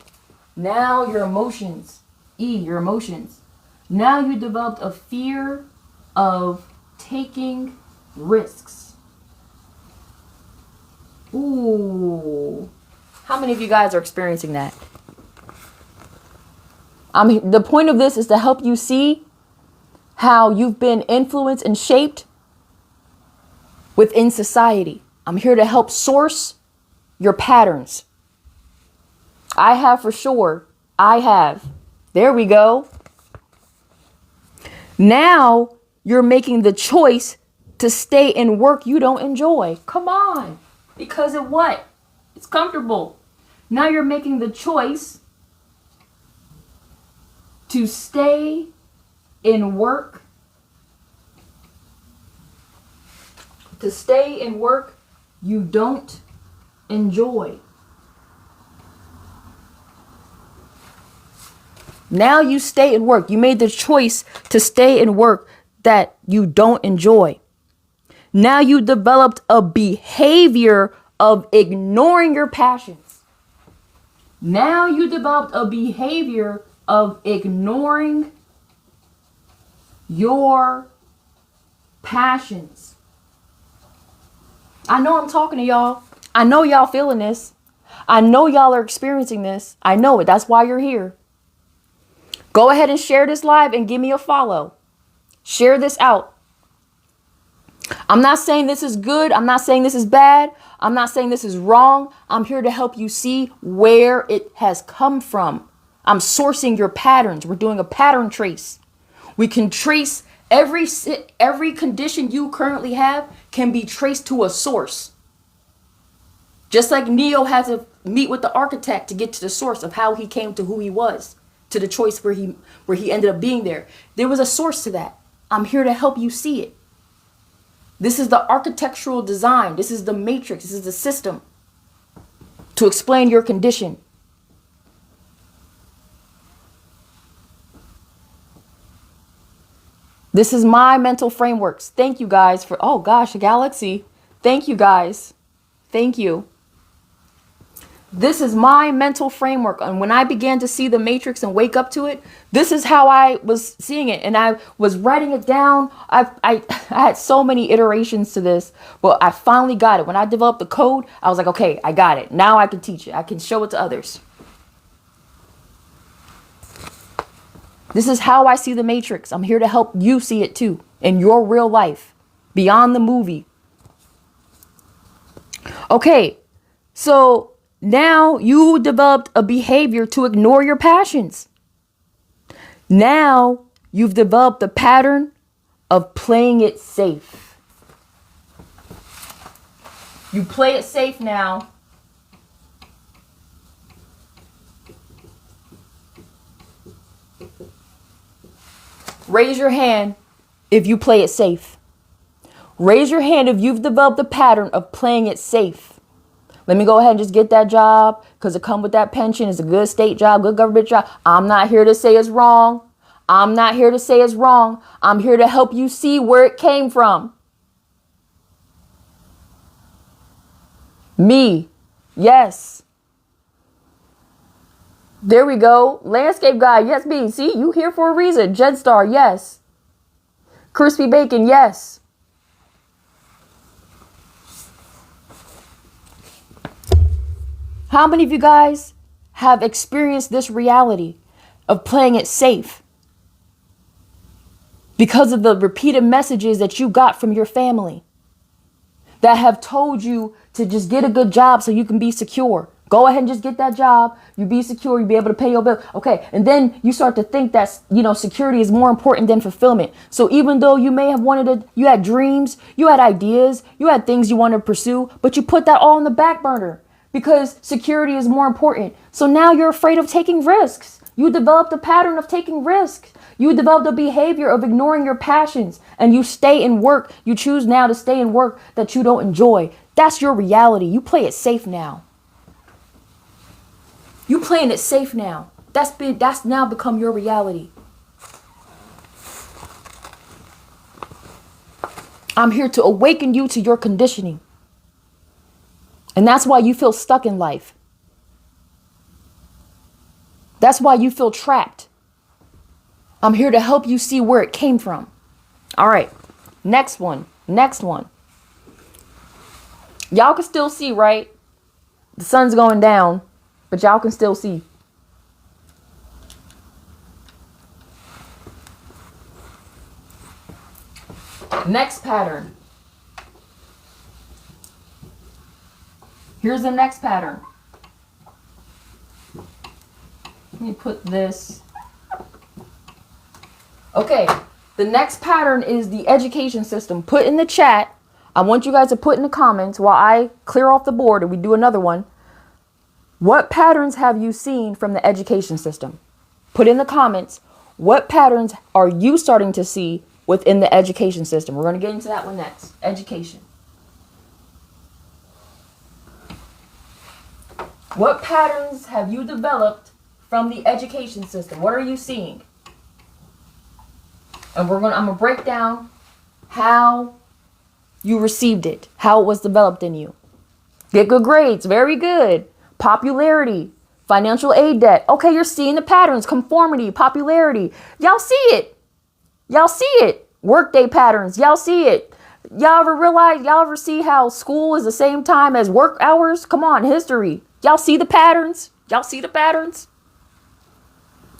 Now your emotions, your emotions. Now you developed a fear of taking risks. Ooh. How many of you guys are experiencing that? The point of this is to help you see how you've been influenced and shaped within society. I'm here to help source your patterns. I have for sure. I have. There we go. Now you're making the choice to stay in work you don't enjoy. Come on. Because of what? It's comfortable. Now you're making the choice to stay in work. To stay in work you don't enjoy. Now you stay in work. You made the choice to stay in work that you don't enjoy. Now you developed a behavior of ignoring your passions. Now you developed a behavior of ignoring your passions. I know I'm talking to y'all. I know y'all feeling this. I know y'all are experiencing this. I know it. That's why you're here. Go ahead and share this live and give me a follow. Share this out. I'm not saying this is good. I'm not saying this is bad. I'm not saying this is wrong. I'm here to help you see where it has come from. I'm sourcing your patterns. We're doing a pattern trace. We can trace every condition you currently have can be traced to a source. Just like Neo had to meet with the architect to get to the source of how he came to who he was, to the choice where he ended up being there. There was a source to that. I'm here to help you see it. This is the architectural design. This is the matrix. This is the system to explain your condition. This is my mental frameworks. Thank you guys for, oh gosh, Galaxy. Thank you guys. Thank you. This is my mental framework. And when I began to see the matrix and wake up to it, this is how I was seeing it. And I was writing it down. I had so many iterations to this, but I finally got it. When I developed the code, I was like, okay, I got it. Now I can teach it. I can show it to others. This is how I see the matrix. I'm here to help you see it too in your real life, beyond the movie. Okay, so Now you developed a behavior to ignore your passions. Now you've developed a pattern of playing it safe. You play it safe now. Raise your hand if you play it safe. Raise your hand if you've developed a pattern of playing it safe. Let me go ahead and just get that job because it comes with that pension. It's a good state job, good government job. I'm not here to say it's wrong. I'm not here to say it's wrong. I'm here to help you see where it came from. Me. Yes. There we go. Landscape guy. Yes, me. See, you here for a reason. Jedstar. Yes. Crispy bacon. Yes. How many of you guys have experienced this reality of playing it safe because of the repeated messages that you got from your family that have told you to just get a good job so you can be secure? Go ahead and just get that job. You be secure. You be able to pay your bill. Okay. And then you start to think that, security is more important than fulfillment. So even though you may have you had dreams, you had ideas, you had things you wanted to pursue, but you put that all on the back burner because security is more important. So now you're afraid of taking risks. You developed a pattern of taking risks. You developed a behavior of ignoring your passions and you stay in work. You choose now to stay in work that you don't enjoy. That's your reality. You play it safe now. You playing it safe now. That's now become your reality. I'm here to awaken you to your conditioning. And that's why you feel stuck in life. That's why you feel trapped. I'm here to help you see where it came from. All right. Next one. Y'all can still see, right? The sun's going down, but y'all can still see. Next pattern. Here's the next pattern. Let me put this. Okay, the next pattern is the education system. Put in the chat. I want you guys to put in the comments while I clear off the board and we do another one. What patterns have you seen from the education system? Put in the comments. What patterns are you starting to see within the education system? We're going to get into that one next. Education. What patterns have you developed from the education system? What are you seeing? And I'm going to break down how you received it, how it was developed in you. Get good grades. Very good. Popularity, financial aid debt. Okay, you're seeing the patterns, conformity, popularity. Y'all see it. Y'all see it. Workday patterns. Y'all see it. Y'all ever see how school is the same time as work hours? Come on, history. Y'all see the patterns? Y'all see the patterns?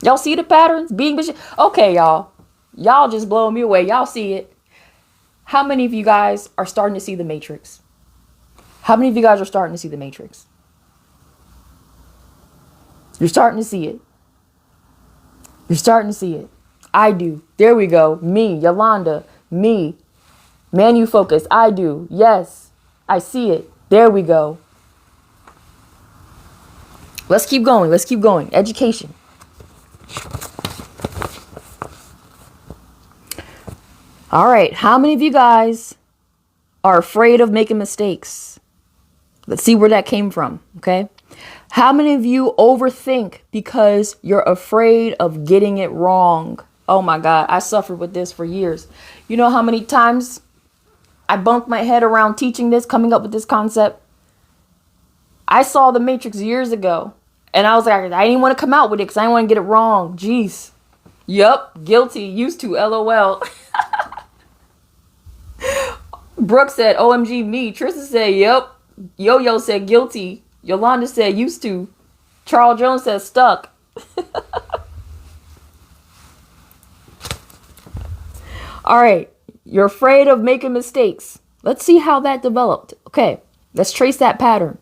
Y'all see the patterns? Okay, y'all. Y'all just blowing me away. Y'all see it. How many of you guys are starting to see the Matrix? How many of you guys are starting to see the Matrix? You're starting to see it. You're starting to see it. I do. There we go. Me, Yolanda, me. Manu Focus. I do. Yes, I see it. There we go. Let's keep going. Let's keep going. Education. All right. How many of you guys are afraid of making mistakes? Let's see where that came from. Okay. How many of you overthink because you're afraid of getting it wrong? Oh my God. I suffered with this for years. You know how many times I bumped my head around teaching this, coming up with this concept? I saw the Matrix years ago and I was like, I didn't want to come out with it because I didn't want to get it wrong. Jeez. Yup. Guilty. Used to. LOL. Brooke said, OMG me. Trista said, yep. Yo-Yo said guilty. Yolanda said used to. Charles Jones said stuck. All right. You're afraid of making mistakes. Let's see how that developed. Okay. Let's trace that pattern.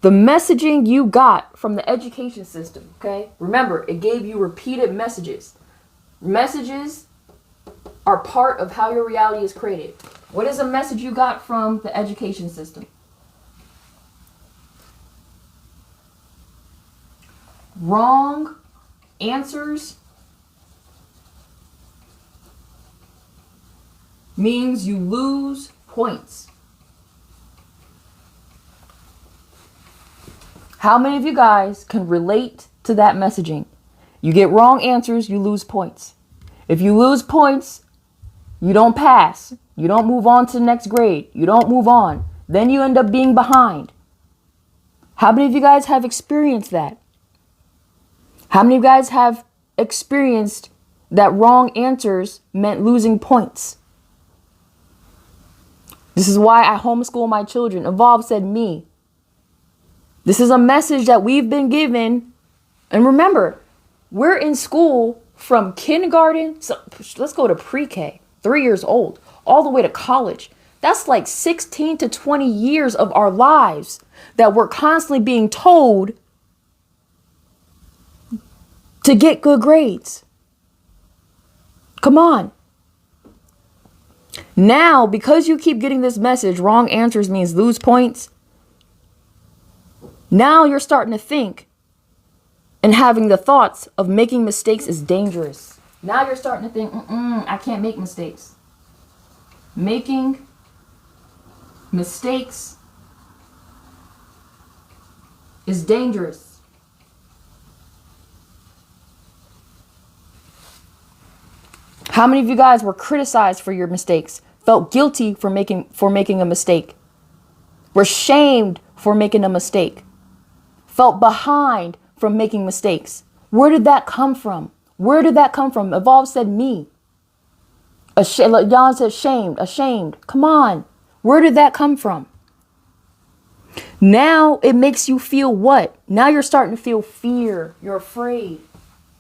The messaging you got from the education system, okay? Remember, it gave you repeated messages. Messages are part of how your reality is created. What is a message you got from the education system? Wrong answers means you lose points. How many of you guys can relate to that messaging? You get wrong answers, you lose points. If you lose points, you don't pass. You don't move on to the next grade. You don't move on. Then you end up being behind. How many of you guys have experienced that? How many of you guys have experienced that wrong answers meant losing points? This is why I homeschool my children. Evolve said me. This is a message that we've been given. And remember, we're in school from kindergarten, so let's go to pre-K, 3 years old, all the way to college. That's like 16 to 20 years of our lives that we're constantly being told to get good grades. Come on. Now, because you keep getting this message, wrong answers means lose points. Now you're starting to think and having the thoughts of making mistakes is dangerous. Now you're starting to think, I can't make mistakes. Making mistakes is dangerous. How many of you guys were criticized for your mistakes? Felt guilty for making a mistake? Were shamed for making a mistake? Felt behind from making mistakes? Where did that come from? Where did that come from? Evolve said me. Jan said shamed, ashamed. Come on. Where did that come from? Now it makes you feel what? Now you're starting to feel fear. You're afraid.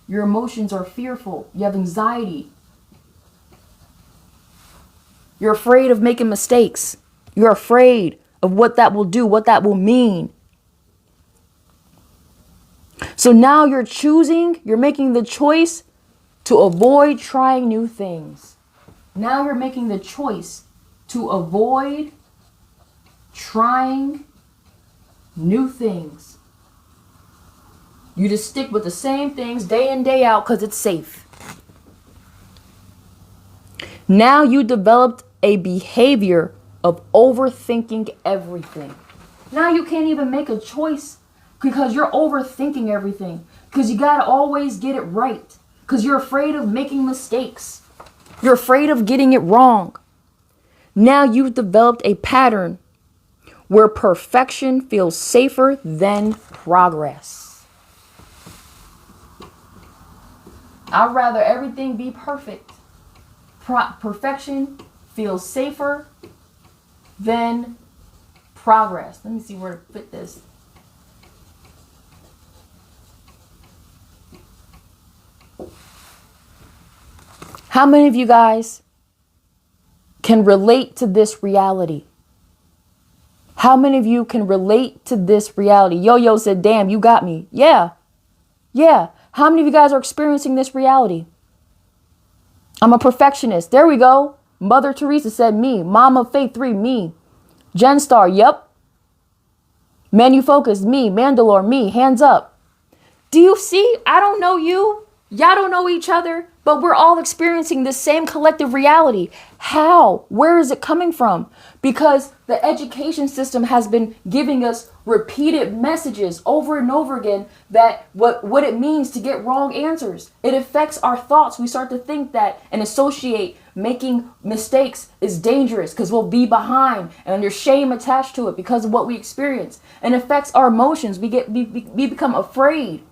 Your emotions are fearful. You have anxiety. You're afraid of making mistakes. You're afraid of what that will do, what that will mean. So now you're making the choice to avoid trying new things. Now you're making the choice to avoid trying new things. You just stick with the same things day in, day out because it's safe. Now you developed a behavior of overthinking everything. Now you can't even make a choice because you're overthinking everything. Because you got to always get it right. Because you're afraid of making mistakes. You're afraid of getting it wrong. Now you've developed a pattern where perfection feels safer than progress. I'd rather everything be perfect. Perfection feels safer than progress. Let me see where to fit this. How many of you guys can relate to this reality? How many of you can relate to this reality? Yo-Yo said, damn, you got me. Yeah. How many of you guys are experiencing this reality? I'm a perfectionist. There we go. Mother Teresa said me. Mama Faith 3, me. Jen Star, yep. Manu Focus, me. Mandalore, me. Hands up. Do you see? I don't know you. Y'all don't know each other, but we're all experiencing the same collective reality. How? Where is it coming from? Because the education system has been giving us repeated messages over and over again that what it means to get wrong answers. It affects our thoughts. We start to think that and associate making mistakes is dangerous because we'll be behind and there's shame attached to it because of what we experience. And it affects our emotions. We become afraid.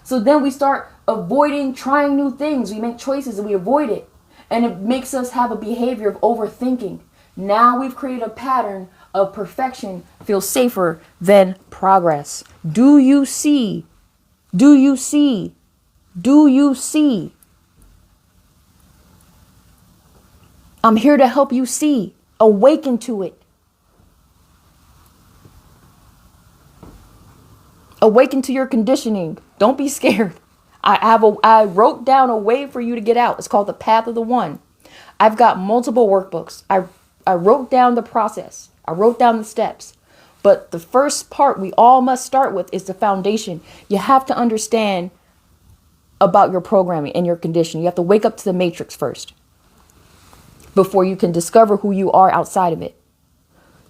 So then we start avoiding trying new things. We make choices and we avoid it. And it makes us have a behavior of overthinking. Now we've created a pattern of perfection feels safer than progress. Do you see? Do you see? Do you see? I'm here to help you see. Awaken to it. Awaken to your conditioning. Don't be scared. I wrote down a way for you to get out. It's called the Path of the One. I've got multiple workbooks. I wrote down the process. I wrote down the steps. But the first part we all must start with is the foundation. You have to understand about your programming and your condition. You have to wake up to the matrix first before you can discover who you are outside of it.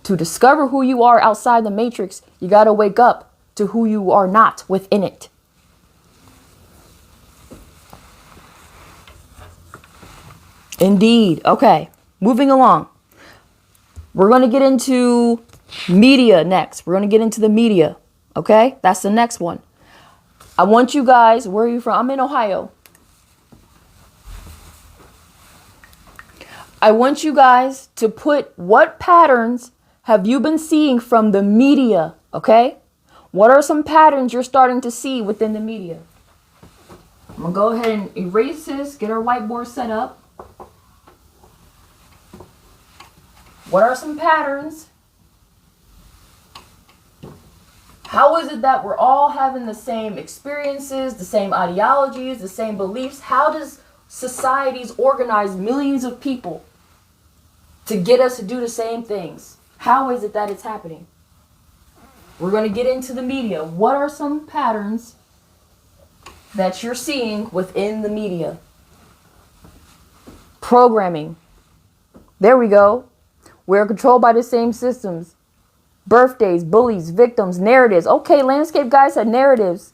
To discover who you are outside the matrix, you got to wake up to who you are not within it. Indeed. Okay, moving along. We're going to get into media next. We're going to get into the media. Okay, that's the next one. I want you guys, where are you from? I'm in Ohio. I want you guys to put what patterns have you been seeing from the media, okay? What are some patterns you're starting to see within the media? I'm going to go ahead and erase this, get our whiteboard set up. What are some patterns? How is it that we're all having the same experiences, the same ideologies, the same beliefs? How does societies organize millions of people to get us to do the same things? How is it that it's happening? We're going to get into the media. What are some patterns that you're seeing within the media? Programming. There we go. We're controlled by the same systems. Birthdays, bullies, victims, narratives. Okay, landscape guys had narratives.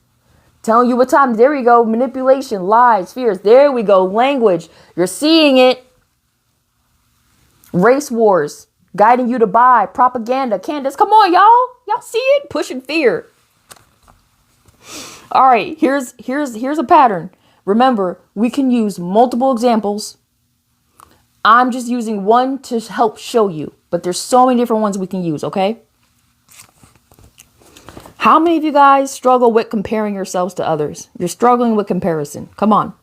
Telling you what time. There we go. Manipulation, lies, fears. There we go. Language. You're seeing it. Race wars. Guiding you to buy. Propaganda. Candace, come on, y'all. Y'all see it? Pushing fear. All right. Here's a pattern. Remember, we can use multiple examples. I'm just using one to help show you. But there's so many different ones we can use, okay? How many of you guys struggle with comparing yourselves to others? You're struggling with comparison. Come on.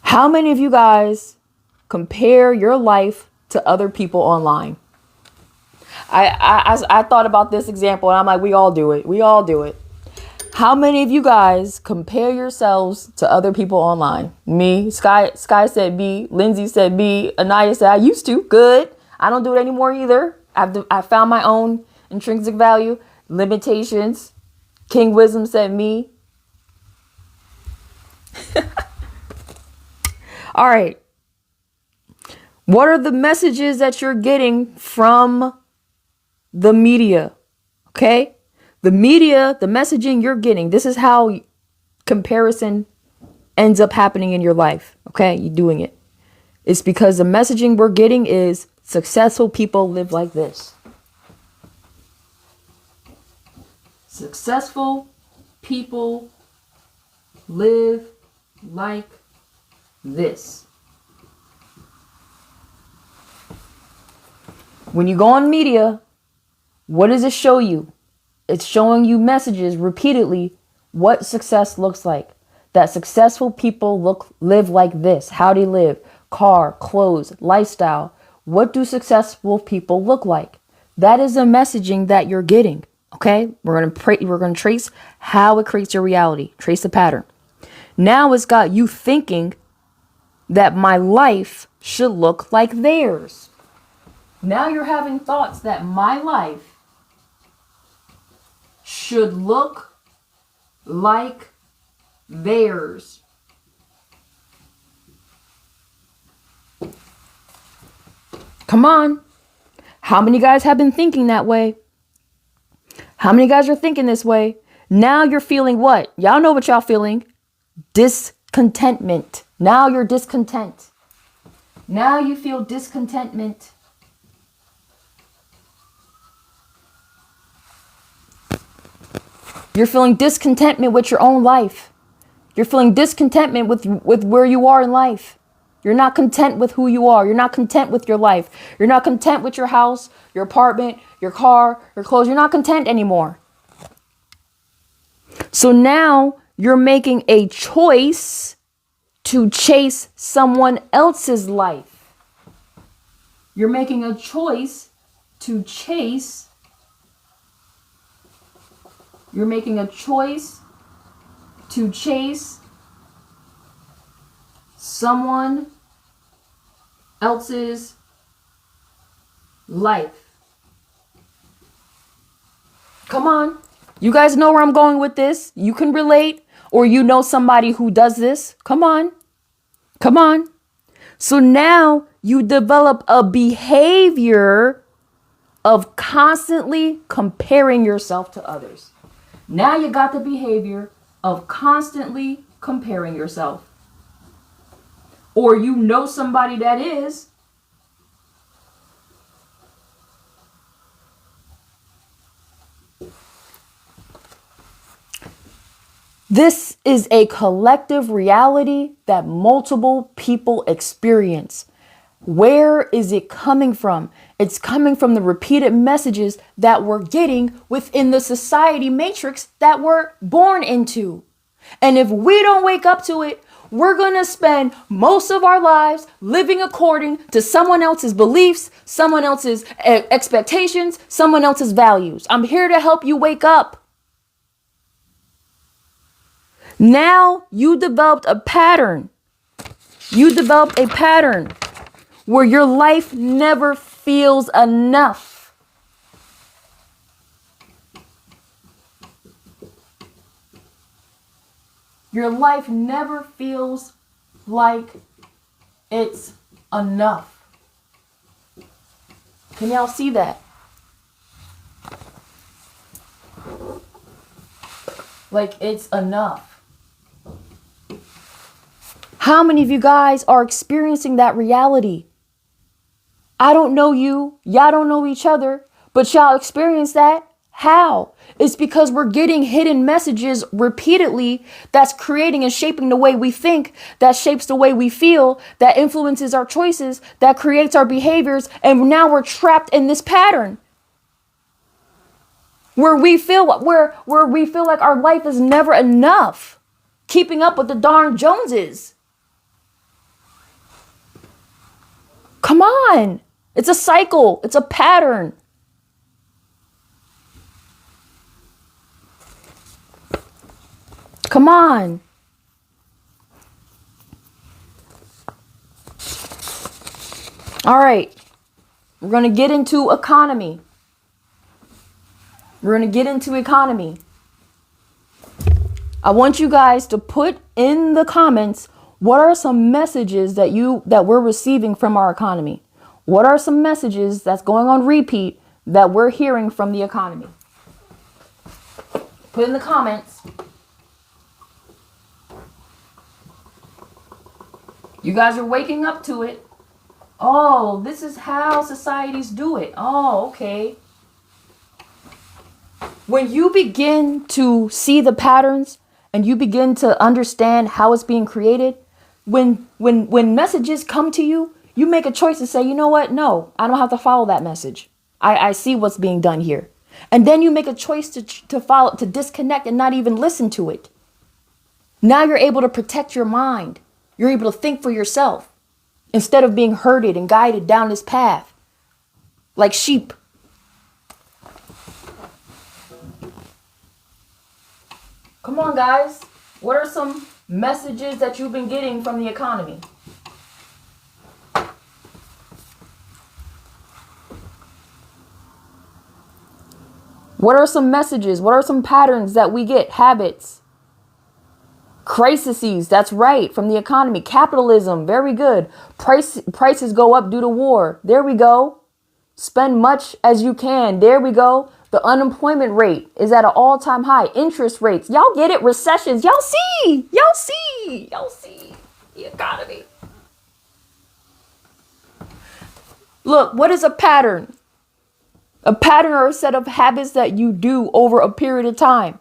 How many of you guys compare your life to other people online? I thought about this example and I'm like, we all do it. We all do it. How many of you guys compare yourselves to other people online? Me, Sky said B, Lindsay said B, Anaya said I used to. Good. I don't do it anymore either. I found my own intrinsic value. Limitations. King Wisdom said me. All right. What are the messages that you're getting from the media? Okay. The media, the messaging you're getting, this is how comparison ends up happening in your life. Okay. You're doing it. It's because the messaging we're getting is successful people live like this. Successful people live like this. When you go on media, what does it show you? It's showing you messages repeatedly what success looks like. That successful people live like this. How they live. Car, clothes, lifestyle. What do successful people look like? That is the messaging that you're getting. Okay, we're gonna trace how it creates your reality. Trace the pattern. Now it's got you thinking that my life should look like theirs. Now you're having thoughts that my life should look like theirs. Come on. How many guys have been thinking that way? How many guys are thinking this way? Now you're feeling what? Y'all know what y'all feeling. Discontentment. Now you're discontent. Now you feel discontentment. You're feeling discontentment with your own life. You're feeling discontentment with where you are in life. You're not content with who you are. You're not content with your life. You're not content with your house, your apartment, your car, your clothes. You're not content anymore. So now you're making a choice to chase someone else's life. You're making a choice to chase You're making a choice to chase someone else's life. Come on. You guys know where I'm going with this. You can relate, or you know somebody who does this. Come on. Come on. So now you develop a behavior of constantly comparing yourself to others. Now you got the behavior of constantly comparing yourself. Or you know somebody that is. This is a collective reality that multiple people experience. Where is it coming from? It's coming from the repeated messages that we're getting within the society matrix that we're born into. And if we don't wake up to it, we're going to spend most of our lives living according to someone else's beliefs, someone else's expectations, someone else's values. I'm here to help you wake up. Now you developed a pattern. You developed a pattern where your life never feels enough. Your life never feels like it's enough. Can y'all see that? Like it's enough. How many of you guys are experiencing that reality? I don't know you. Y'all don't know each other, but y'all experience that. How? It's because we're getting hidden messages repeatedly that's creating and shaping the way we think, that shapes the way we feel, that influences our choices, that creates our behaviors. And now we're trapped in this pattern where we feel like our life is never enough, keeping up with the darn Joneses. Come on. It's a cycle. It's a pattern. Come on. All right. We're going to get into economy. We're going to get into economy. I want you guys to put in the comments, what are some messages that we're receiving from our economy? What are some messages that's going on repeat that we're hearing from the economy? Put in the comments. You guys are waking up to it. Oh, this is how societies do it. Oh, okay. When you begin to see the patterns and you begin to understand how it's being created, when messages come to you, you make a choice to say, you know what? No, I don't have to follow that message. I see what's being done here. And then you make a choice to follow, to disconnect and not even listen to it. Now you're able to protect your mind. You're able to think for yourself instead of being herded and guided down this path like sheep. Come on, guys. What are some messages that you've been getting from the economy? What are some messages? What are some patterns that we get? Habits. Crises. That's right. From the economy. Capitalism. Very good. Prices go up due to war. There we go. Spend much as you can. There we go. The unemployment rate is at an all-time high. Interest rates. Y'all get it? Recessions. Y'all see. Y'all see. Y'all see the economy. Look, what is a pattern? A pattern or a set of habits that you do over a period of time.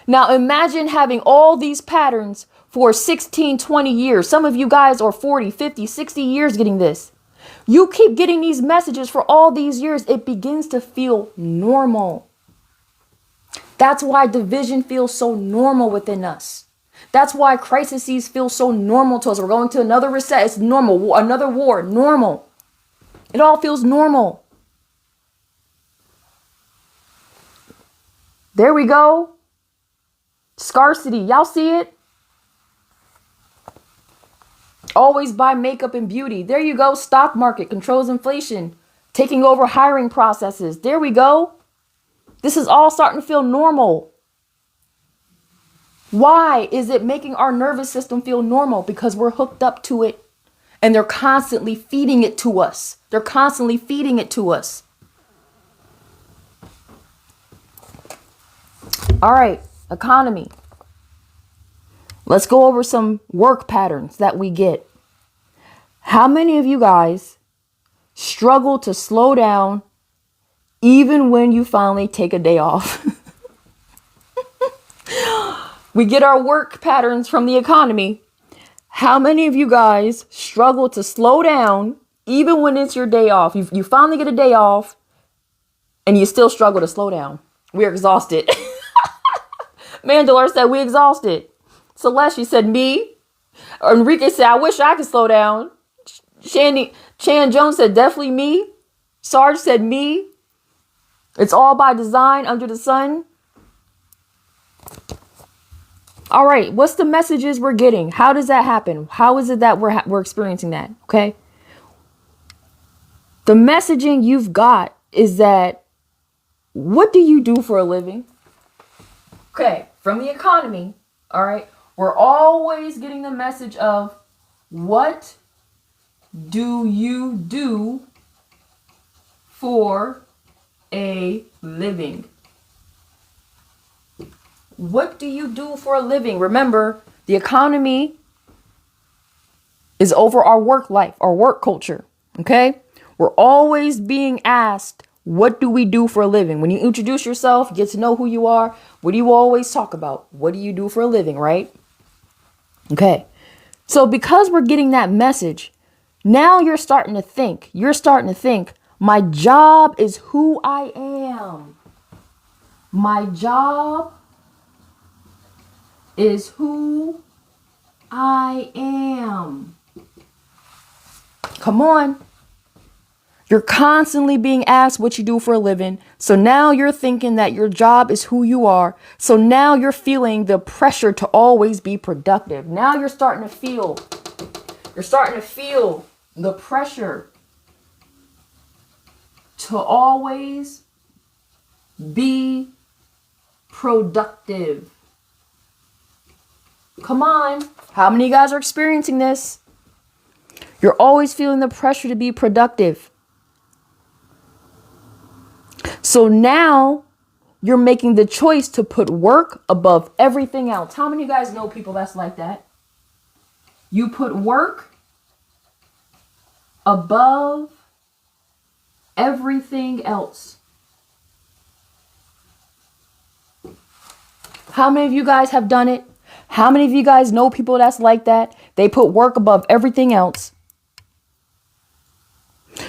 Now imagine having all these patterns for 16, 20 years. Some of you guys are 40, 50, 60 years getting this. You keep getting these messages for all these years. It begins to feel normal. That's why division feels so normal within us. That's why crises feel so normal to us. We're going to another reset. It's normal. Another war. Normal. It all feels normal. There we go. Scarcity. Y'all see it? Always buy makeup and beauty. There you go. Stock market controls inflation. Taking over hiring processes. There we go. This is all starting to feel normal. Why is it making our nervous system feel normal? Because we're hooked up to it. And they're constantly feeding it to us. They're constantly feeding it to us. All right, economy. Let's go over some work patterns that we get. How many of you guys struggle to slow down even when you finally take a day off? We get our work patterns from the economy. How many of you guys struggle to slow down even when it's your day off? You finally get a day off and you still struggle to slow down. We're exhausted. Mandela said we exhausted. Celeste, you said me. Enrique said, I wish I could slow down. Chan Jones said, definitely me. Sarge said me. It's all by design under the sun. All right, what's the messages we're getting? How does that happen? How is it that we're experiencing that? Okay. The messaging you've got is that, what do you do for a living? Okay, from the economy, all right, we're always getting the message of, what do you do for a living? What do you do for a living? Remember, the economy is over our work life, our work culture. Okay? We're always being asked, what do we do for a living? When you introduce yourself, get to know who you are. What do you always talk about? What do you do for a living, right? Okay. So because we're getting that message, now you're starting to think. My job is who I am. My job is who I am. Come on. You're constantly being asked what you do for a living. So now you're thinking that your job is who you are. So now you're feeling the pressure to always be productive. Now you're starting to feel the pressure to always be productive. Come on. How many of you guys are experiencing this? You're always feeling the pressure to be productive. So now you're making the choice to put work above everything else. How many of you guys know people that's like that? You put work above everything else. How many of you guys have done it? How many of you guys know people that's like that? They put work above everything else.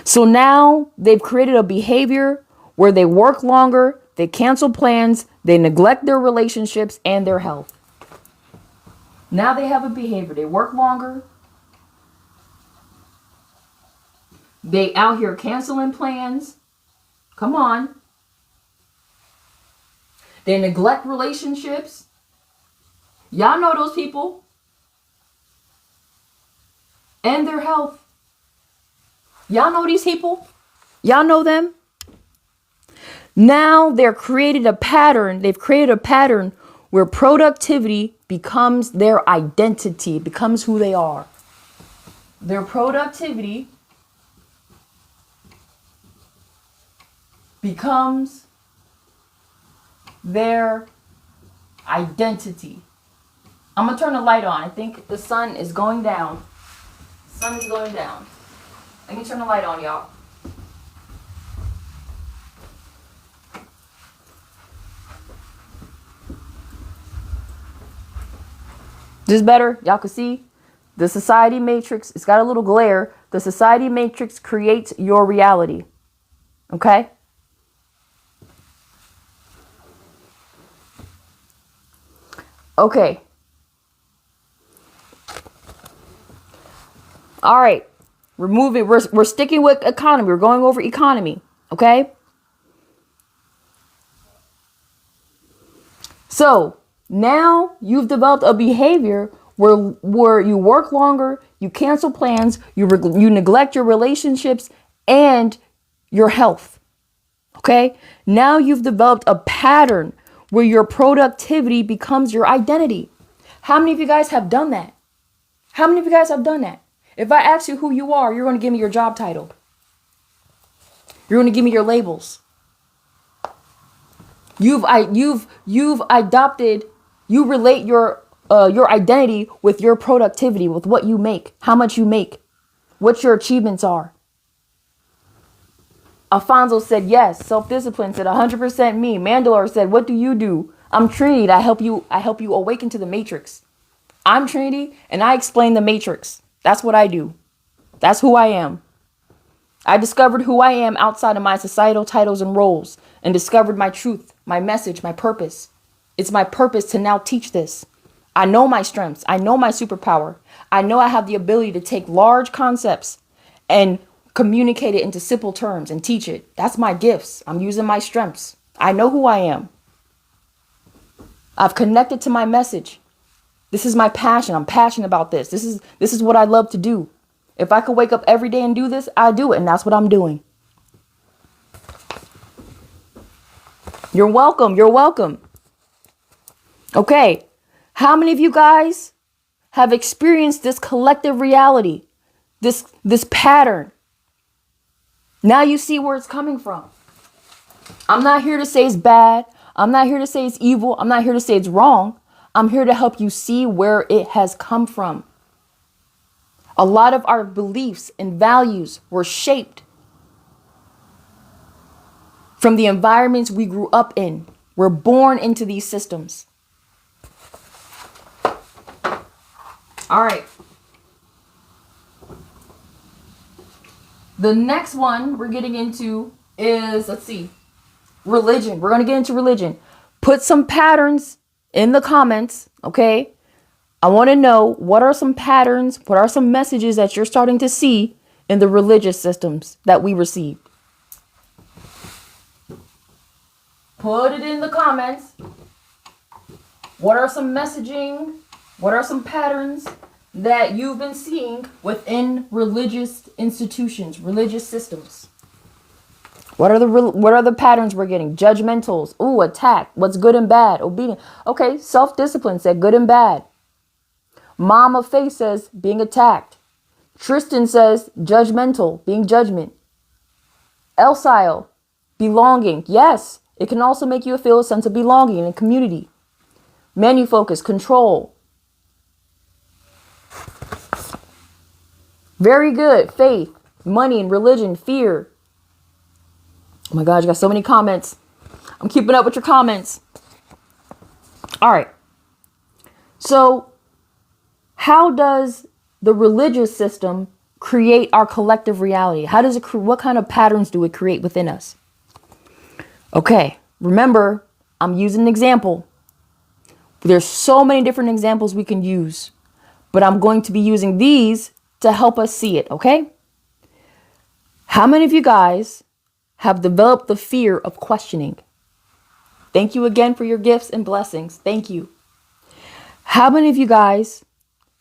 So now they've created a behavior where they work longer, they cancel plans, they neglect their relationships and their health. Now they have a behavior. They work longer. They out here canceling plans. Come on. They neglect relationships. Y'all know those people. And their health. Y'all know these people. Y'all know them. Now they've created a pattern where productivity becomes their identity, becomes who they are. Their productivity becomes their identity. I'm going to turn the light on. I think the sun is going down. The sun is going down. Let me turn the light on, y'all. This is better. Y'all can see the society matrix. It's got a little glare. The society matrix creates your reality. Okay? Okay. All right. We're sticking with economy. We're going over economy. Okay? So, Now you've developed a behavior where you work longer, you cancel plans, you neglect your relationships and your health. Okay? Now you've developed a pattern where your productivity becomes your identity. How many of you guys have done that? How many of you guys have done that? If I ask you who you are, you're going to give me your job title. You're going to give me your labels. You've adopted, you relate your identity with your productivity, with what you make, how much you make, what your achievements are. Alfonso said yes. Self-discipline said 100% me. Mandalore said, what do you do? I'm Trinity. I help you awaken to the matrix. I'm Trinity and I explain the matrix. That's what I do. That's who I am. I discovered who I am outside of my societal titles and roles and discovered my truth, my message, my purpose. It's my purpose to now teach this. I know my strengths. I know my superpower. I know I have the ability to take large concepts and communicate it into simple terms and teach it. That's my gifts. I'm using my strengths. I know who I am. I've connected to my message. This is my passion. I'm passionate about this. This is what I love to do. If I could wake up every day and do this, I do it. And that's what I'm doing. You're welcome. You're welcome. Okay. How many of you guys have experienced this collective reality? This pattern? Now you see where it's coming from. I'm not here to say it's bad. I'm not here to say it's evil. I'm not here to say it's wrong. I'm here to help you see where it has come from. A lot of our beliefs and values were shaped from the environments we grew up in. We're born into these systems. All right. The next one we're getting into is, let's see, religion. We're going to get into religion. Put some patterns in the comments, okay? I want to know, what are some patterns, what are some messages that you're starting to see in the religious systems that we received? Put it in the comments. What are some messaging? What are some patterns that you've been seeing within religious institutions, religious systems? What are the patterns we're getting? Judgmentals. Ooh, attack. What's good and bad? Obedient. Okay, self-discipline said good and bad. Mom of Faith says being attacked. Tristan says judgmental, being judgment. Elsile, belonging. Yes, it can also make you feel a sense of belonging in a community. Manufocus, control. Very good. Faith, money and religion, fear. Oh my God, you got so many comments. I'm keeping up with your comments. All right. So, how does the religious system create our collective reality? How does it? What kind of patterns do it create within us? Okay, remember, I'm using an example. There's so many different examples we can use, but I'm going to be using these to help us see it, okay? How many of you guys have developed the fear of questioning? Thank you again for your gifts and blessings. Thank you. How many of you guys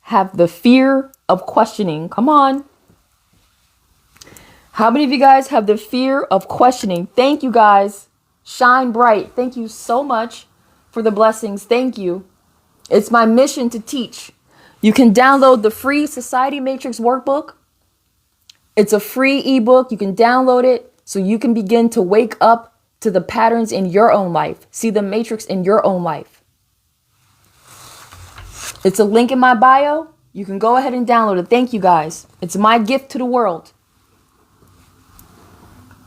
have the fear of questioning? Come on. How many of you guys have the fear of questioning? Thank you, guys. Shine bright. Thank you so much for the blessings. Thank you. It's my mission to teach. You can download the free Society Matrix workbook. It's a free ebook. You can download it so you can begin to wake up to the patterns in your own life. See the matrix in your own life. It's a link in my bio. You can go ahead and download it. Thank you, guys. It's my gift to the world.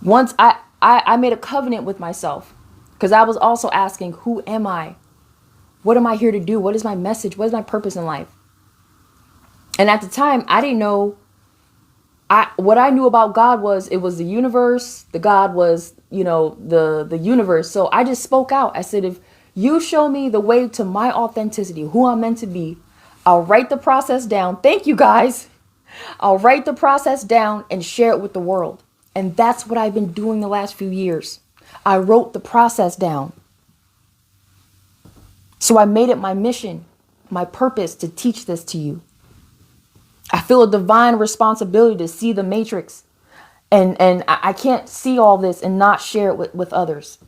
Once I made a covenant with myself because I was also asking, who am I? What am I here to do? What is my message? What is my purpose in life? And at the time, I didn't know. What I knew about God was it was the universe. The God was, the universe. So I just spoke out. I said, if you show me the way to my authenticity, who I'm meant to be, I'll write the process down. Thank you, guys. I'll write the process down and share it with the world. And that's what I've been doing the last few years. I wrote the process down. So I made it my mission, my purpose to teach this to you. I feel a divine responsibility to see the matrix. And I can't see all this and not share it with others.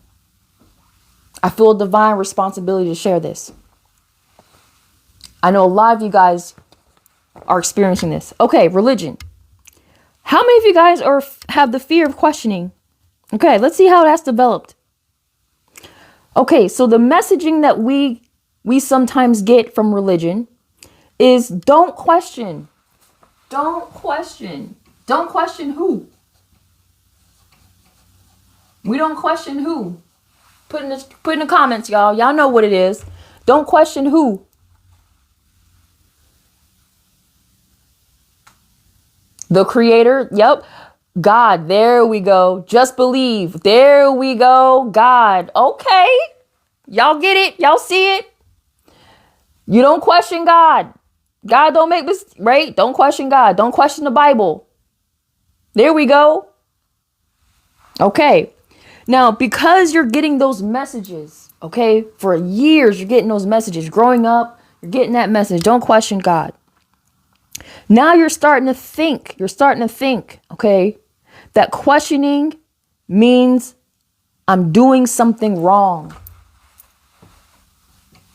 I feel a divine responsibility to share this. I know a lot of you guys are experiencing this. Okay, religion. How many of you guys have the fear of questioning? Okay, let's see how that's developed. Okay, so the messaging that we sometimes get from religion is don't question. Don't question. Don't question who. We don't question who. Put in the comments, y'all. Y'all know what it is. Don't question who. The creator. Yep. God. There we go. Just believe. There we go. God. Okay. Y'all get it? Y'all see it? You don't question God. God don't make mistakes, right? Don't question God. Don't question the Bible. There we go. Okay. Now, because you're getting those messages, okay, for years, you're getting those messages. Growing up, you're getting that message. Don't question God. Now you're starting to think. Okay, that questioning means I'm doing something wrong.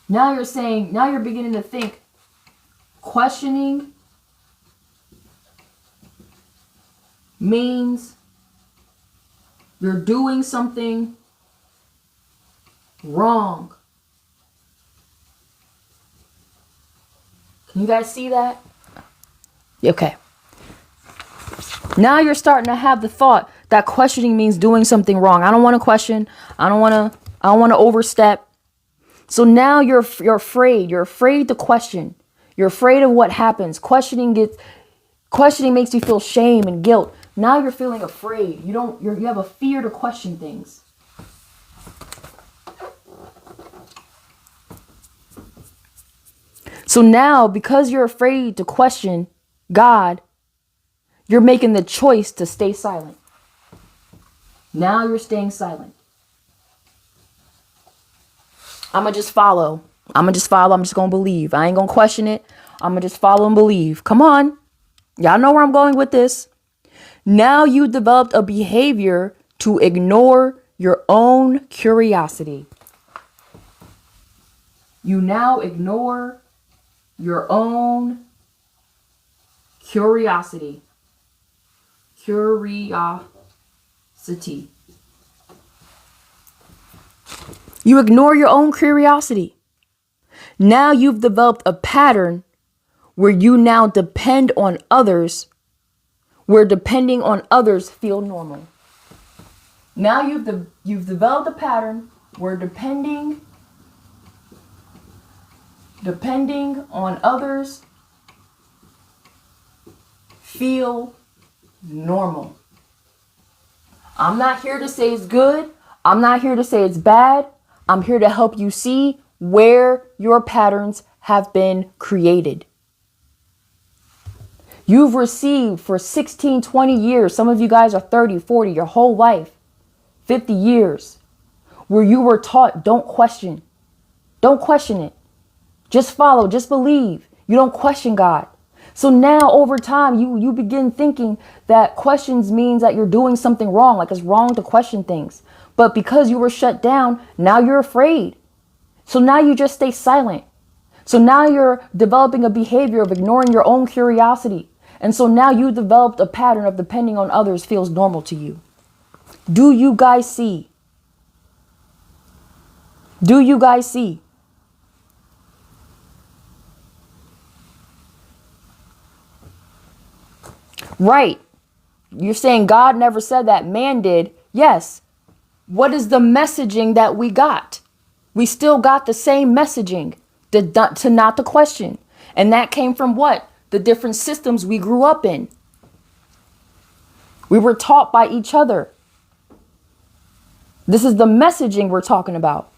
Now you're beginning to think questioning means you're doing something wrong. Can you guys see that? Okay. Now you're starting to have the thought that questioning means doing something wrong. I don't want to question. I don't want to overstep. So now you're afraid. You're afraid to question. You're afraid of what happens. Questioning makes you feel shame and guilt. Now you're feeling afraid. You have a fear to question things. So now, because you're afraid to question God, you're making the choice to stay silent. Now you're staying silent. I'm going to just follow. I'm just going to believe. I ain't going to question it. I'm going to just follow and believe. Come on. Y'all know where I'm going with this. Now you developed a behavior to ignore your own curiosity. You now ignore your own curiosity. Curiosity. You ignore your own curiosity. Now you've developed a pattern where you now depend on others, where depending on others feel normal. Now you've developed a pattern where depending on others feel normal. I'm not here to say it's good. I'm not here to say it's bad. I'm here to help you see where your patterns have been created. You've received for 16, 20 years, some of you guys are 30, 40, your whole life, 50 years, where you were taught, don't question. Don't question it. Just follow, just believe. You don't question God. So now over time, you begin thinking that questions means that you're doing something wrong, like it's wrong to question things. But because you were shut down, now you're afraid. So now you just stay silent. So now you're developing a behavior of ignoring your own curiosity. And so now you developed a pattern of depending on others feels normal to you. Do you guys see? Do you guys see? Right. You're saying God never said that, man did. Yes. What is the messaging that we got? We still got the same messaging to not to question. And that came from what? The different systems we grew up in. We were taught by each other. This is the messaging we're talking about.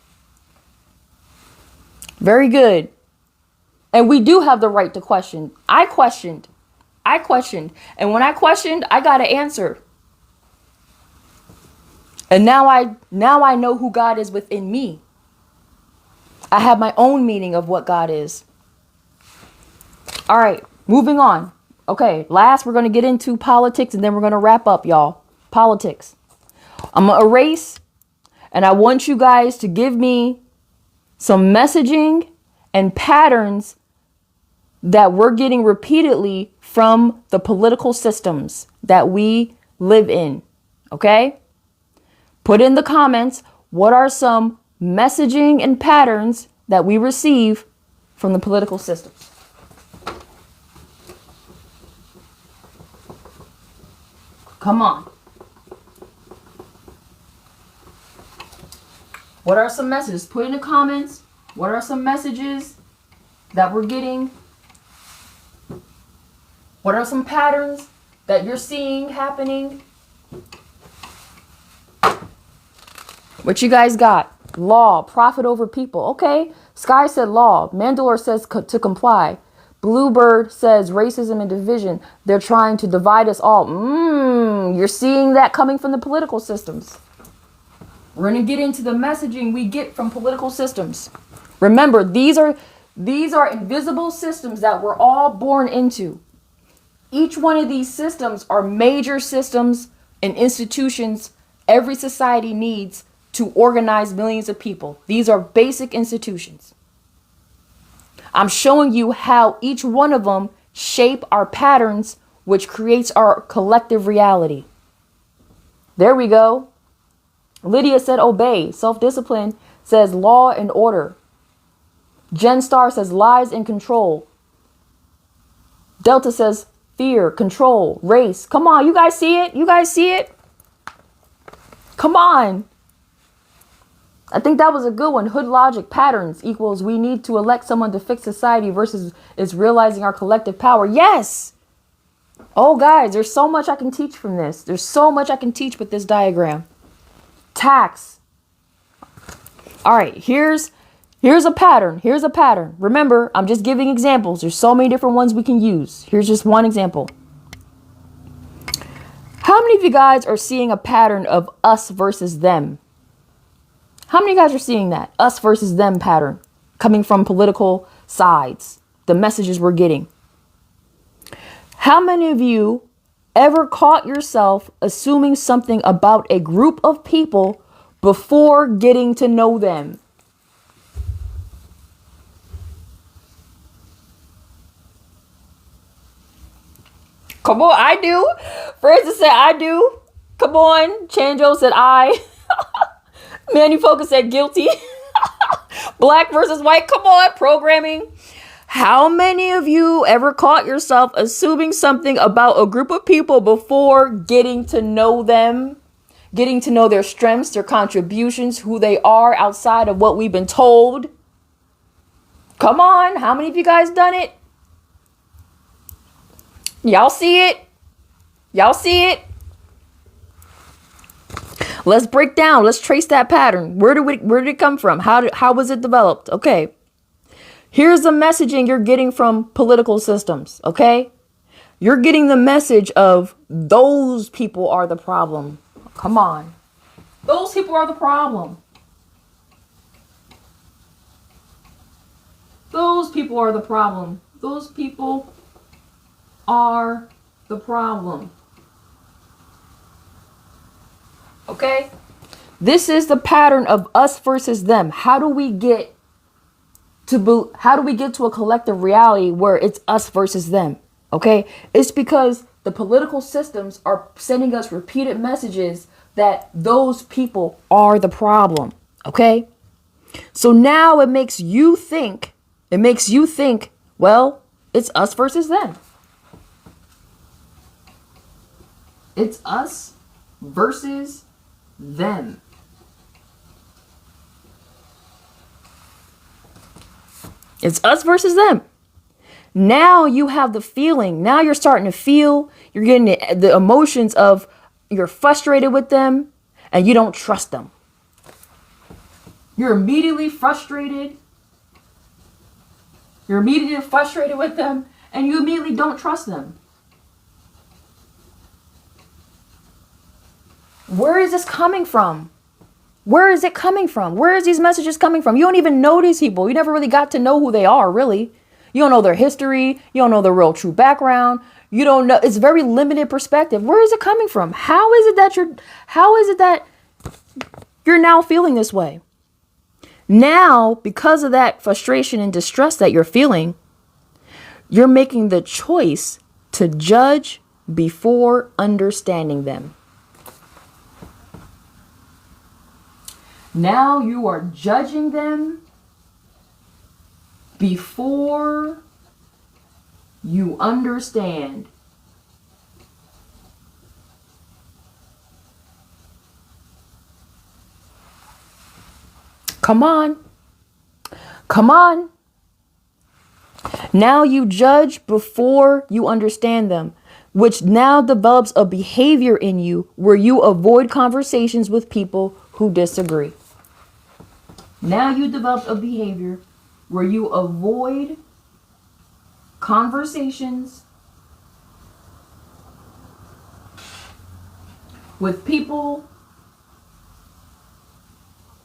Very good. And we do have the right to question. I questioned. And when I questioned, I got an answer. And now I know who God is within me. I have my own meaning of what God is. All right, moving on. Okay, last we're going to get into politics and then we're going to wrap up, y'all. Politics. I'm going to erase and I want you guys to give me some messaging and patterns that we're getting repeatedly from the political systems that we live in. Okay? Put in the comments, what are some messaging and patterns that we receive from the political systems? Come on. What are some messages? Put in the comments. What are some messages that we're getting? What are some patterns that you're seeing happening? What you guys got? Law, profit over people. Okay. Sky said law. Mandalore says to comply. Bluebird says racism and division. They're trying to divide us all. You're seeing that coming from the political systems. We're going to get into the messaging we get from political systems. Remember, these are invisible systems that we're all born into. Each one of these systems are major systems and institutions every society needs to organize millions of people. These are basic institutions. I'm showing you how each one of them shape our patterns, which creates our collective reality. There we go. Lydia said obey. Self-discipline says law and order. Jen Star says lies and control. Delta says fear, control, race. Come on, you guys see it? You guys see it? Come on. I think that was a good one. Hood logic patterns equals we need to elect someone to fix society versus is realizing our collective power. Yes. Oh, guys, there's so much I can teach from this. There's so much I can teach with this diagram. Tax. All right, here's a pattern. Here's a pattern. Remember, I'm just giving examples. There's so many different ones we can use. Here's just one example. How many of you guys are seeing a pattern of us versus them? How many of you guys are seeing that? Us versus them pattern coming from political sides, the messages we're getting. How many of you ever caught yourself assuming something about a group of people before getting to know them? Come on, I do. Francis said I do. Come on. Chanjo said I. Manu Focus said guilty. Black versus white. Come on, programming. How many of you ever caught yourself assuming something about a group of people before getting to know them? Getting to know their strengths, their contributions, who they are outside of what we've been told? Come on, how many of you guys done it? Y'all see it? Y'all see it? Let's break down. Let's trace that pattern. Where did it come from? How was it developed? Okay. Here's the messaging you're getting from political systems, okay? You're getting the message of those people are the problem. Come on. Those people are the problem. Those people are the problem. Those people are the problem. Okay? This is the pattern of us versus them. How do we get to a collective reality where it's us versus them? Okay? It's because the political systems are sending us repeated messages that those people are the problem. Okay? So now it makes you think, well, it's us versus them. It's us versus them. It's us versus them. Now you have the feeling. Now you're starting to feel. You're getting the emotions of you're frustrated with them and you don't trust them. You're immediately frustrated. You're immediately frustrated with them and you immediately don't trust them. Where is this coming from? Where is it coming from? Where is these messages coming from? You don't even know these people. You never really got to know who they are, really. You don't know their history. You don't know their real true background. You don't know. It's very limited perspective. Where is it coming from? How is it that you're now feeling this way? Now, because of that frustration and distress that you're feeling, you're making the choice to judge before understanding them. Now you are judging them before you understand. Come on. Come on. Now you judge before you understand them, which now develops a behavior in you where you avoid conversations with people who disagree. Now you develop a behavior where you avoid conversations with people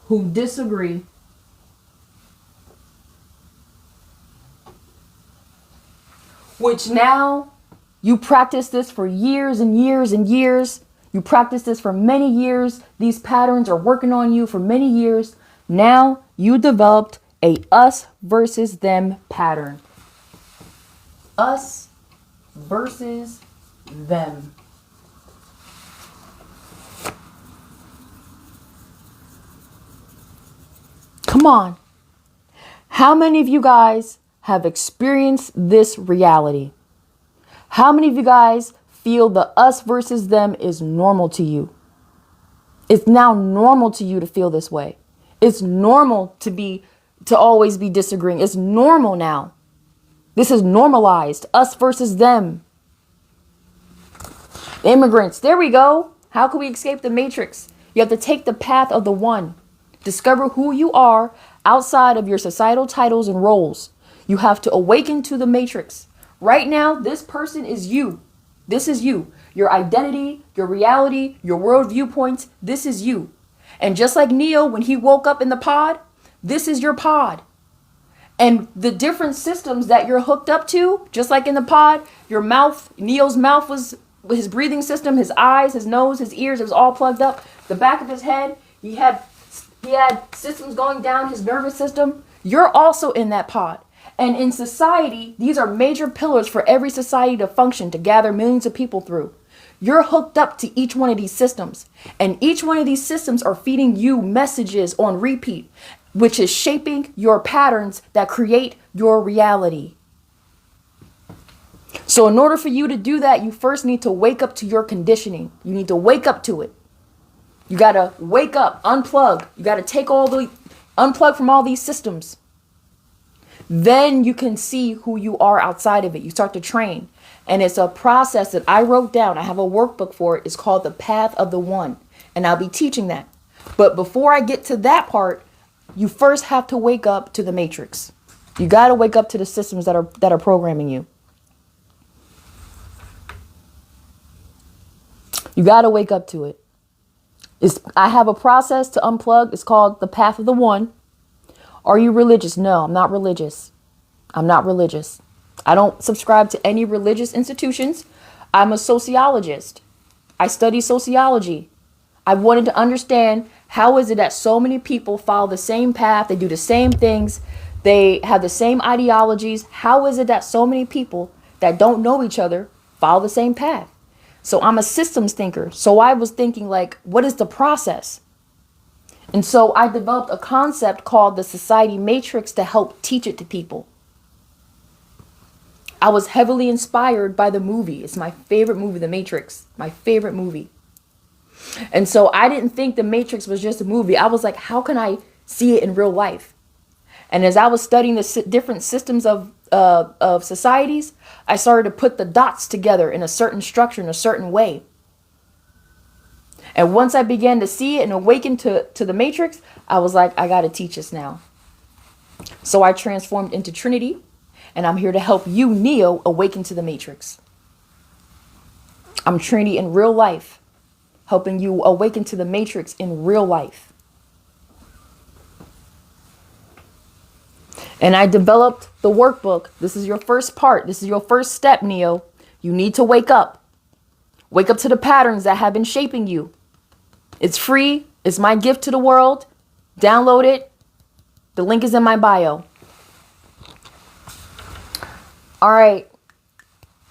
who disagree. Which now you practice this for years and years and years. You practice this for many years. These patterns are working on you for many years. Now you developed a us versus them pattern. Us versus them. Come on. How many of you guys have experienced this reality? How many of you guys feel the us versus them is normal to you? It's now normal to you to feel this way. It's normal to always be disagreeing. It's normal now. This is normalized. Us versus them. Immigrants. There we go. How can we escape the matrix? You have to take the path of the one. Discover who you are outside of your societal titles and roles. You have to awaken to the matrix. Right now, this person is you. This is you. Your identity, your reality, your world viewpoints. This is you. And just like Neo, when he woke up in the pod, this is your pod. And the different systems that you're hooked up to, just like in the pod, your mouth, Neo's mouth was his breathing system, his eyes, his nose, his ears, it was all plugged up. The back of his head, he had systems going down his nervous system. You're also in that pod. And in society, these are major pillars for every society to function, to gather millions of people through. You're hooked up to each one of these systems. And each one of these systems are feeding you messages on repeat, which is shaping your patterns that create your reality. So in order for you to do that, you first need to wake up to your conditioning. You need to wake up to it. You got to wake up, unplug. You got to unplug from all these systems. Then you can see who you are outside of it. You start to train. And it's a process that I wrote down. I have a workbook for it. It's called The Path of the One. And I'll be teaching that. But before I get to that part, you first have to wake up to the matrix. You got to wake up to the systems that are programming you. You got to wake up to it. I have a process to unplug. It's called The Path of the One. Are you religious? No, I'm not religious. I'm not religious. I don't subscribe to any religious institutions. I'm a sociologist. I study sociology. I wanted to understand how is it that so many people follow the same path, they do the same things, they have the same ideologies. How is it that so many people that don't know each other follow the same path? So I'm a systems thinker. So I was thinking, like, what is the process? And so I developed a concept called the society matrix to help teach it to people. I was heavily inspired by the movie. It's my favorite movie, The Matrix, my favorite movie. And so I didn't think The Matrix was just a movie. I was like, how can I see it in real life? And as I was studying the different systems of societies, I started to put the dots together in a certain structure, in a certain way. And once I began to see it and awaken to the matrix, I was like, I got to teach this now. So I transformed into Trinity, and I'm here to help you, Neo, awaken to the matrix. I'm Trinity in real life, helping you awaken to the matrix in real life. And I developed the workbook. This is your first part. This is your first step, Neo. You need to wake up. Wake up to the patterns that have been shaping you. It's free. It's my gift to the world. Download it. The link is in my bio. All right.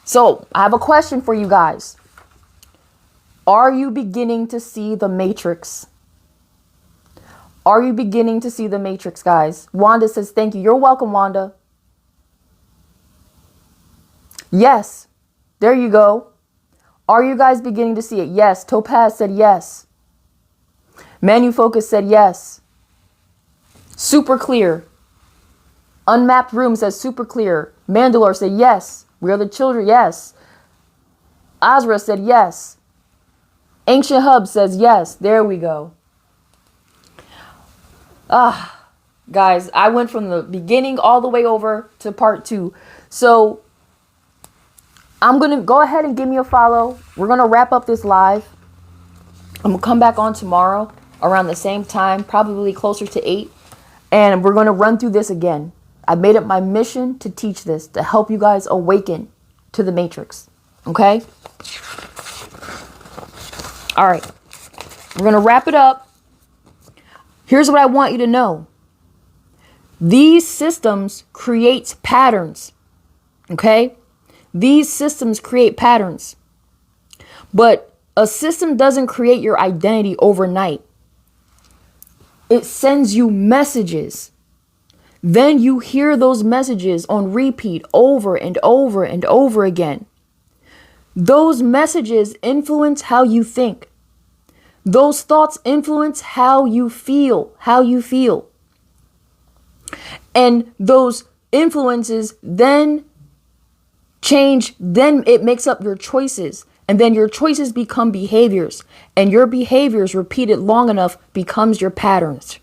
So I have a question for you guys. Are you beginning to see the matrix? Are you beginning to see the matrix, guys? Wanda says, thank you. You're welcome, Wanda. Yes. There you go. Are you guys beginning to see it? Yes. Topaz said yes. Manu Focus said yes. Super clear. Unmapped Room says super clear. Mandalore said yes. We are the children. Yes. Azra said yes. Ancient Hub says yes. There we go. Guys, I went from the beginning all the way over to part 2. So I'm going to go ahead and give me a follow. We're going to wrap up this live. I'm going to come back on tomorrow around the same time, probably closer to 8. And we're going to run through this again. I made it my mission to teach this, to help you guys awaken to the matrix. Okay? All right. We're going to wrap it up. Here's what I want you to know. These systems create patterns. Okay? These systems create patterns. But a system doesn't create your identity overnight. It sends you messages. Then you hear those messages on repeat over and over and over again. Those messages influence how you think. Those thoughts influence how you feel. And those influences then change, then it makes up your choices. And then your choices become behaviors. And your behaviors repeated long enough becomes your patterns.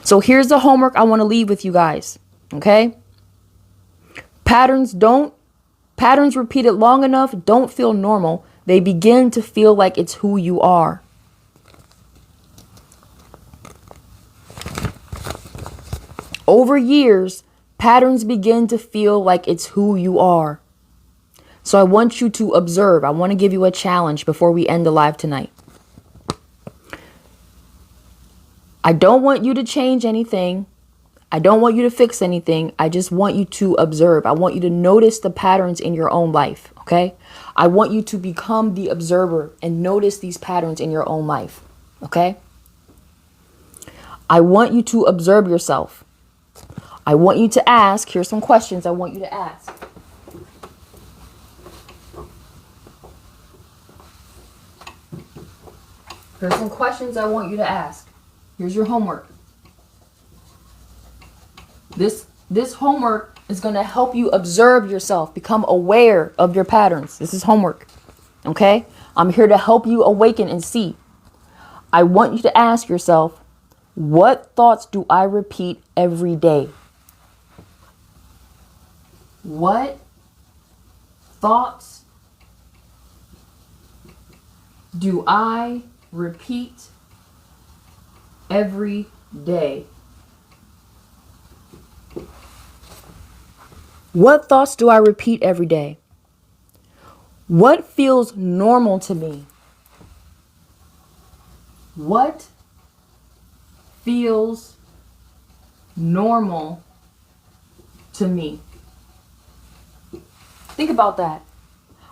So here's the homework I want to leave with you guys. Okay? Patterns repeated long enough don't feel normal. They begin to feel like it's who you are. Over years, patterns begin to feel like it's who you are. So I want you to observe. I want to give you a challenge before we end the live tonight. I don't want you to change anything. I don't want you to fix anything. I just want you to observe. I want you to notice the patterns in your own life. Okay? I want you to become the observer and notice these patterns in your own life. Okay? I want you to observe yourself. I want you to ask. Here's some questions I want you to ask. Here's some questions I want you to ask. Here's your homework. This homework is going to help you observe yourself, become aware of your patterns. This is homework. Okay? I'm here to help you awaken and see. I want you to ask yourself, what thoughts do I repeat every day? What thoughts do I repeat every day? What thoughts do I repeat every day? What feels normal to me? What feels normal to me? Think about that.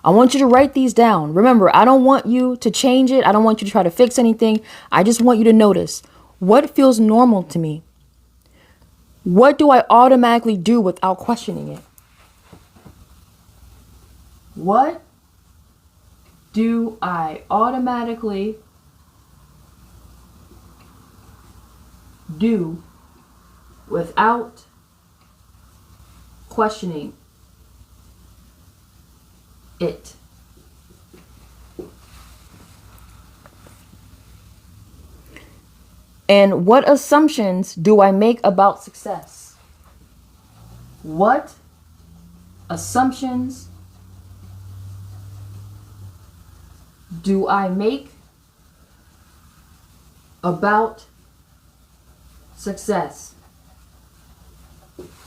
I want you to write these down. Remember, I don't want you to change it. I don't want you to try to fix anything. I just want you to notice what feels normal to me. What do I automatically do without questioning it? What do I automatically do without questioning it? And what assumptions do I make about success? What assumptions do I make about success?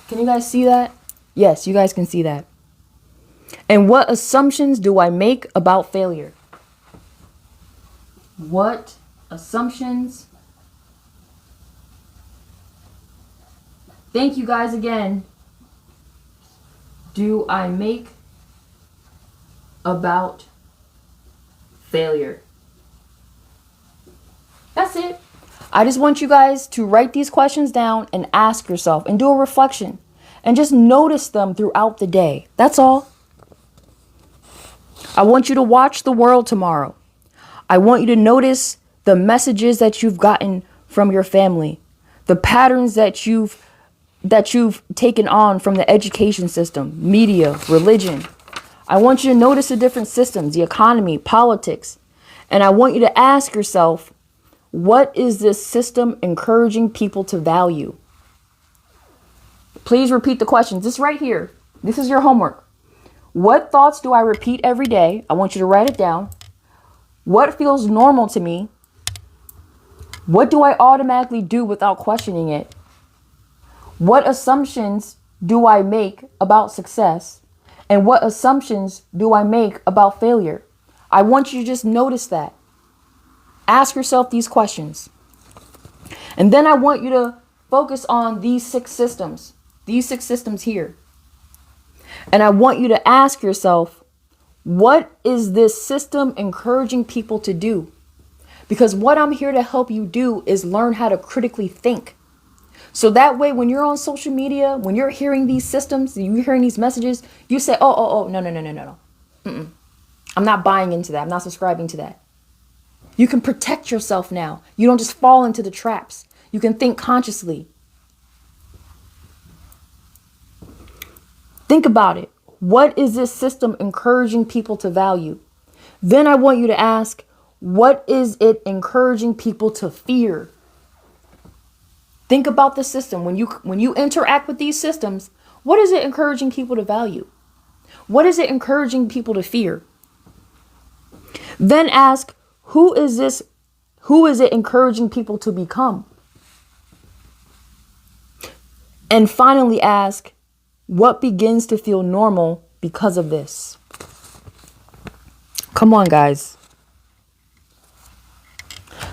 Can you guys see that? Yes, you guys can see that. And what assumptions do I make about failure? What assumptions? Thank you guys again. Do I make about failure? That's it. I just want you guys to write these questions down and ask yourself and do a reflection and just notice them throughout the day. That's all. I want you to watch the world tomorrow. I want you to notice the messages that you've gotten from your family, the patterns that you've taken on from the education system, media, religion. I want you to notice the different systems, the economy, politics. And I want you to ask yourself, what is this system encouraging people to value? Please repeat the questions. This right here. This is your homework. What thoughts do I repeat every day? I want you to write it down. What feels normal to me? What do I automatically do without questioning it? What assumptions do I make about success? And what assumptions do I make about failure? I want you to just notice that. Ask yourself these questions. And then I want you to focus on these 6 systems. These 6 systems here. And I want you to ask yourself, what is this system encouraging people to do? Because what I'm here to help you do is learn how to critically think. So that way, when you're on social media, when you're hearing these systems, you're hearing these messages, you say, no. I'm not buying into that. I'm not subscribing to that. You can protect yourself now. You don't just fall into the traps. You can think consciously. Think about it. What is this system encouraging people to value? Then I want you to ask, what is it encouraging people to fear? Think about the system. When you interact with these systems, what is it encouraging people to value? What is it encouraging people to fear? Then ask, who is it encouraging people to become? And finally ask, what begins to feel normal because of this? Come on, guys.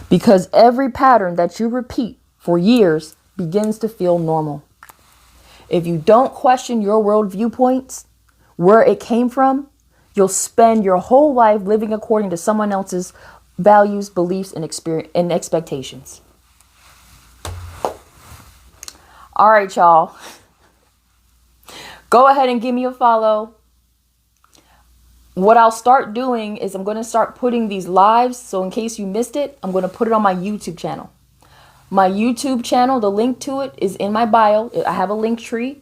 Because every pattern that you repeat for years begins to feel normal. If you don't question your world viewpoints, where it came from, you'll spend your whole life living according to someone else's values, beliefs, and expectations. All right, y'all. Go ahead and give me a follow. What I'll start doing is I'm going to start putting these lives. So in case you missed it, I'm going to put it on my YouTube channel. My YouTube channel, the link to it is in my bio. I have a link tree.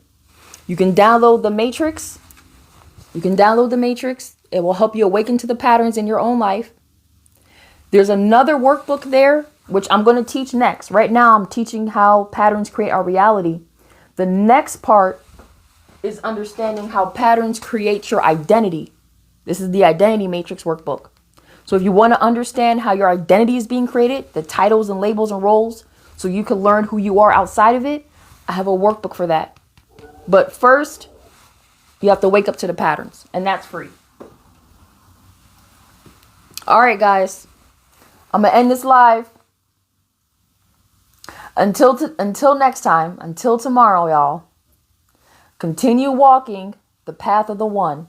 You can download the Matrix. It will help you awaken to the patterns in your own life. There's another workbook there, which I'm going to teach next. Right now, I'm teaching how patterns create our reality. The next part is understanding how patterns create your identity. This is the Identity Matrix workbook. So if you want to understand how your identity is being created, the titles and labels and roles, so you can learn who you are outside of it, I have a workbook for that. But first, you have to wake up to the patterns, and that's free. All right, guys. I'm going to end this live. Until next time, until tomorrow, y'all. Continue walking the path of the one.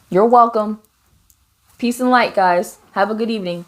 You're welcome. Peace and light, guys. Have a good evening.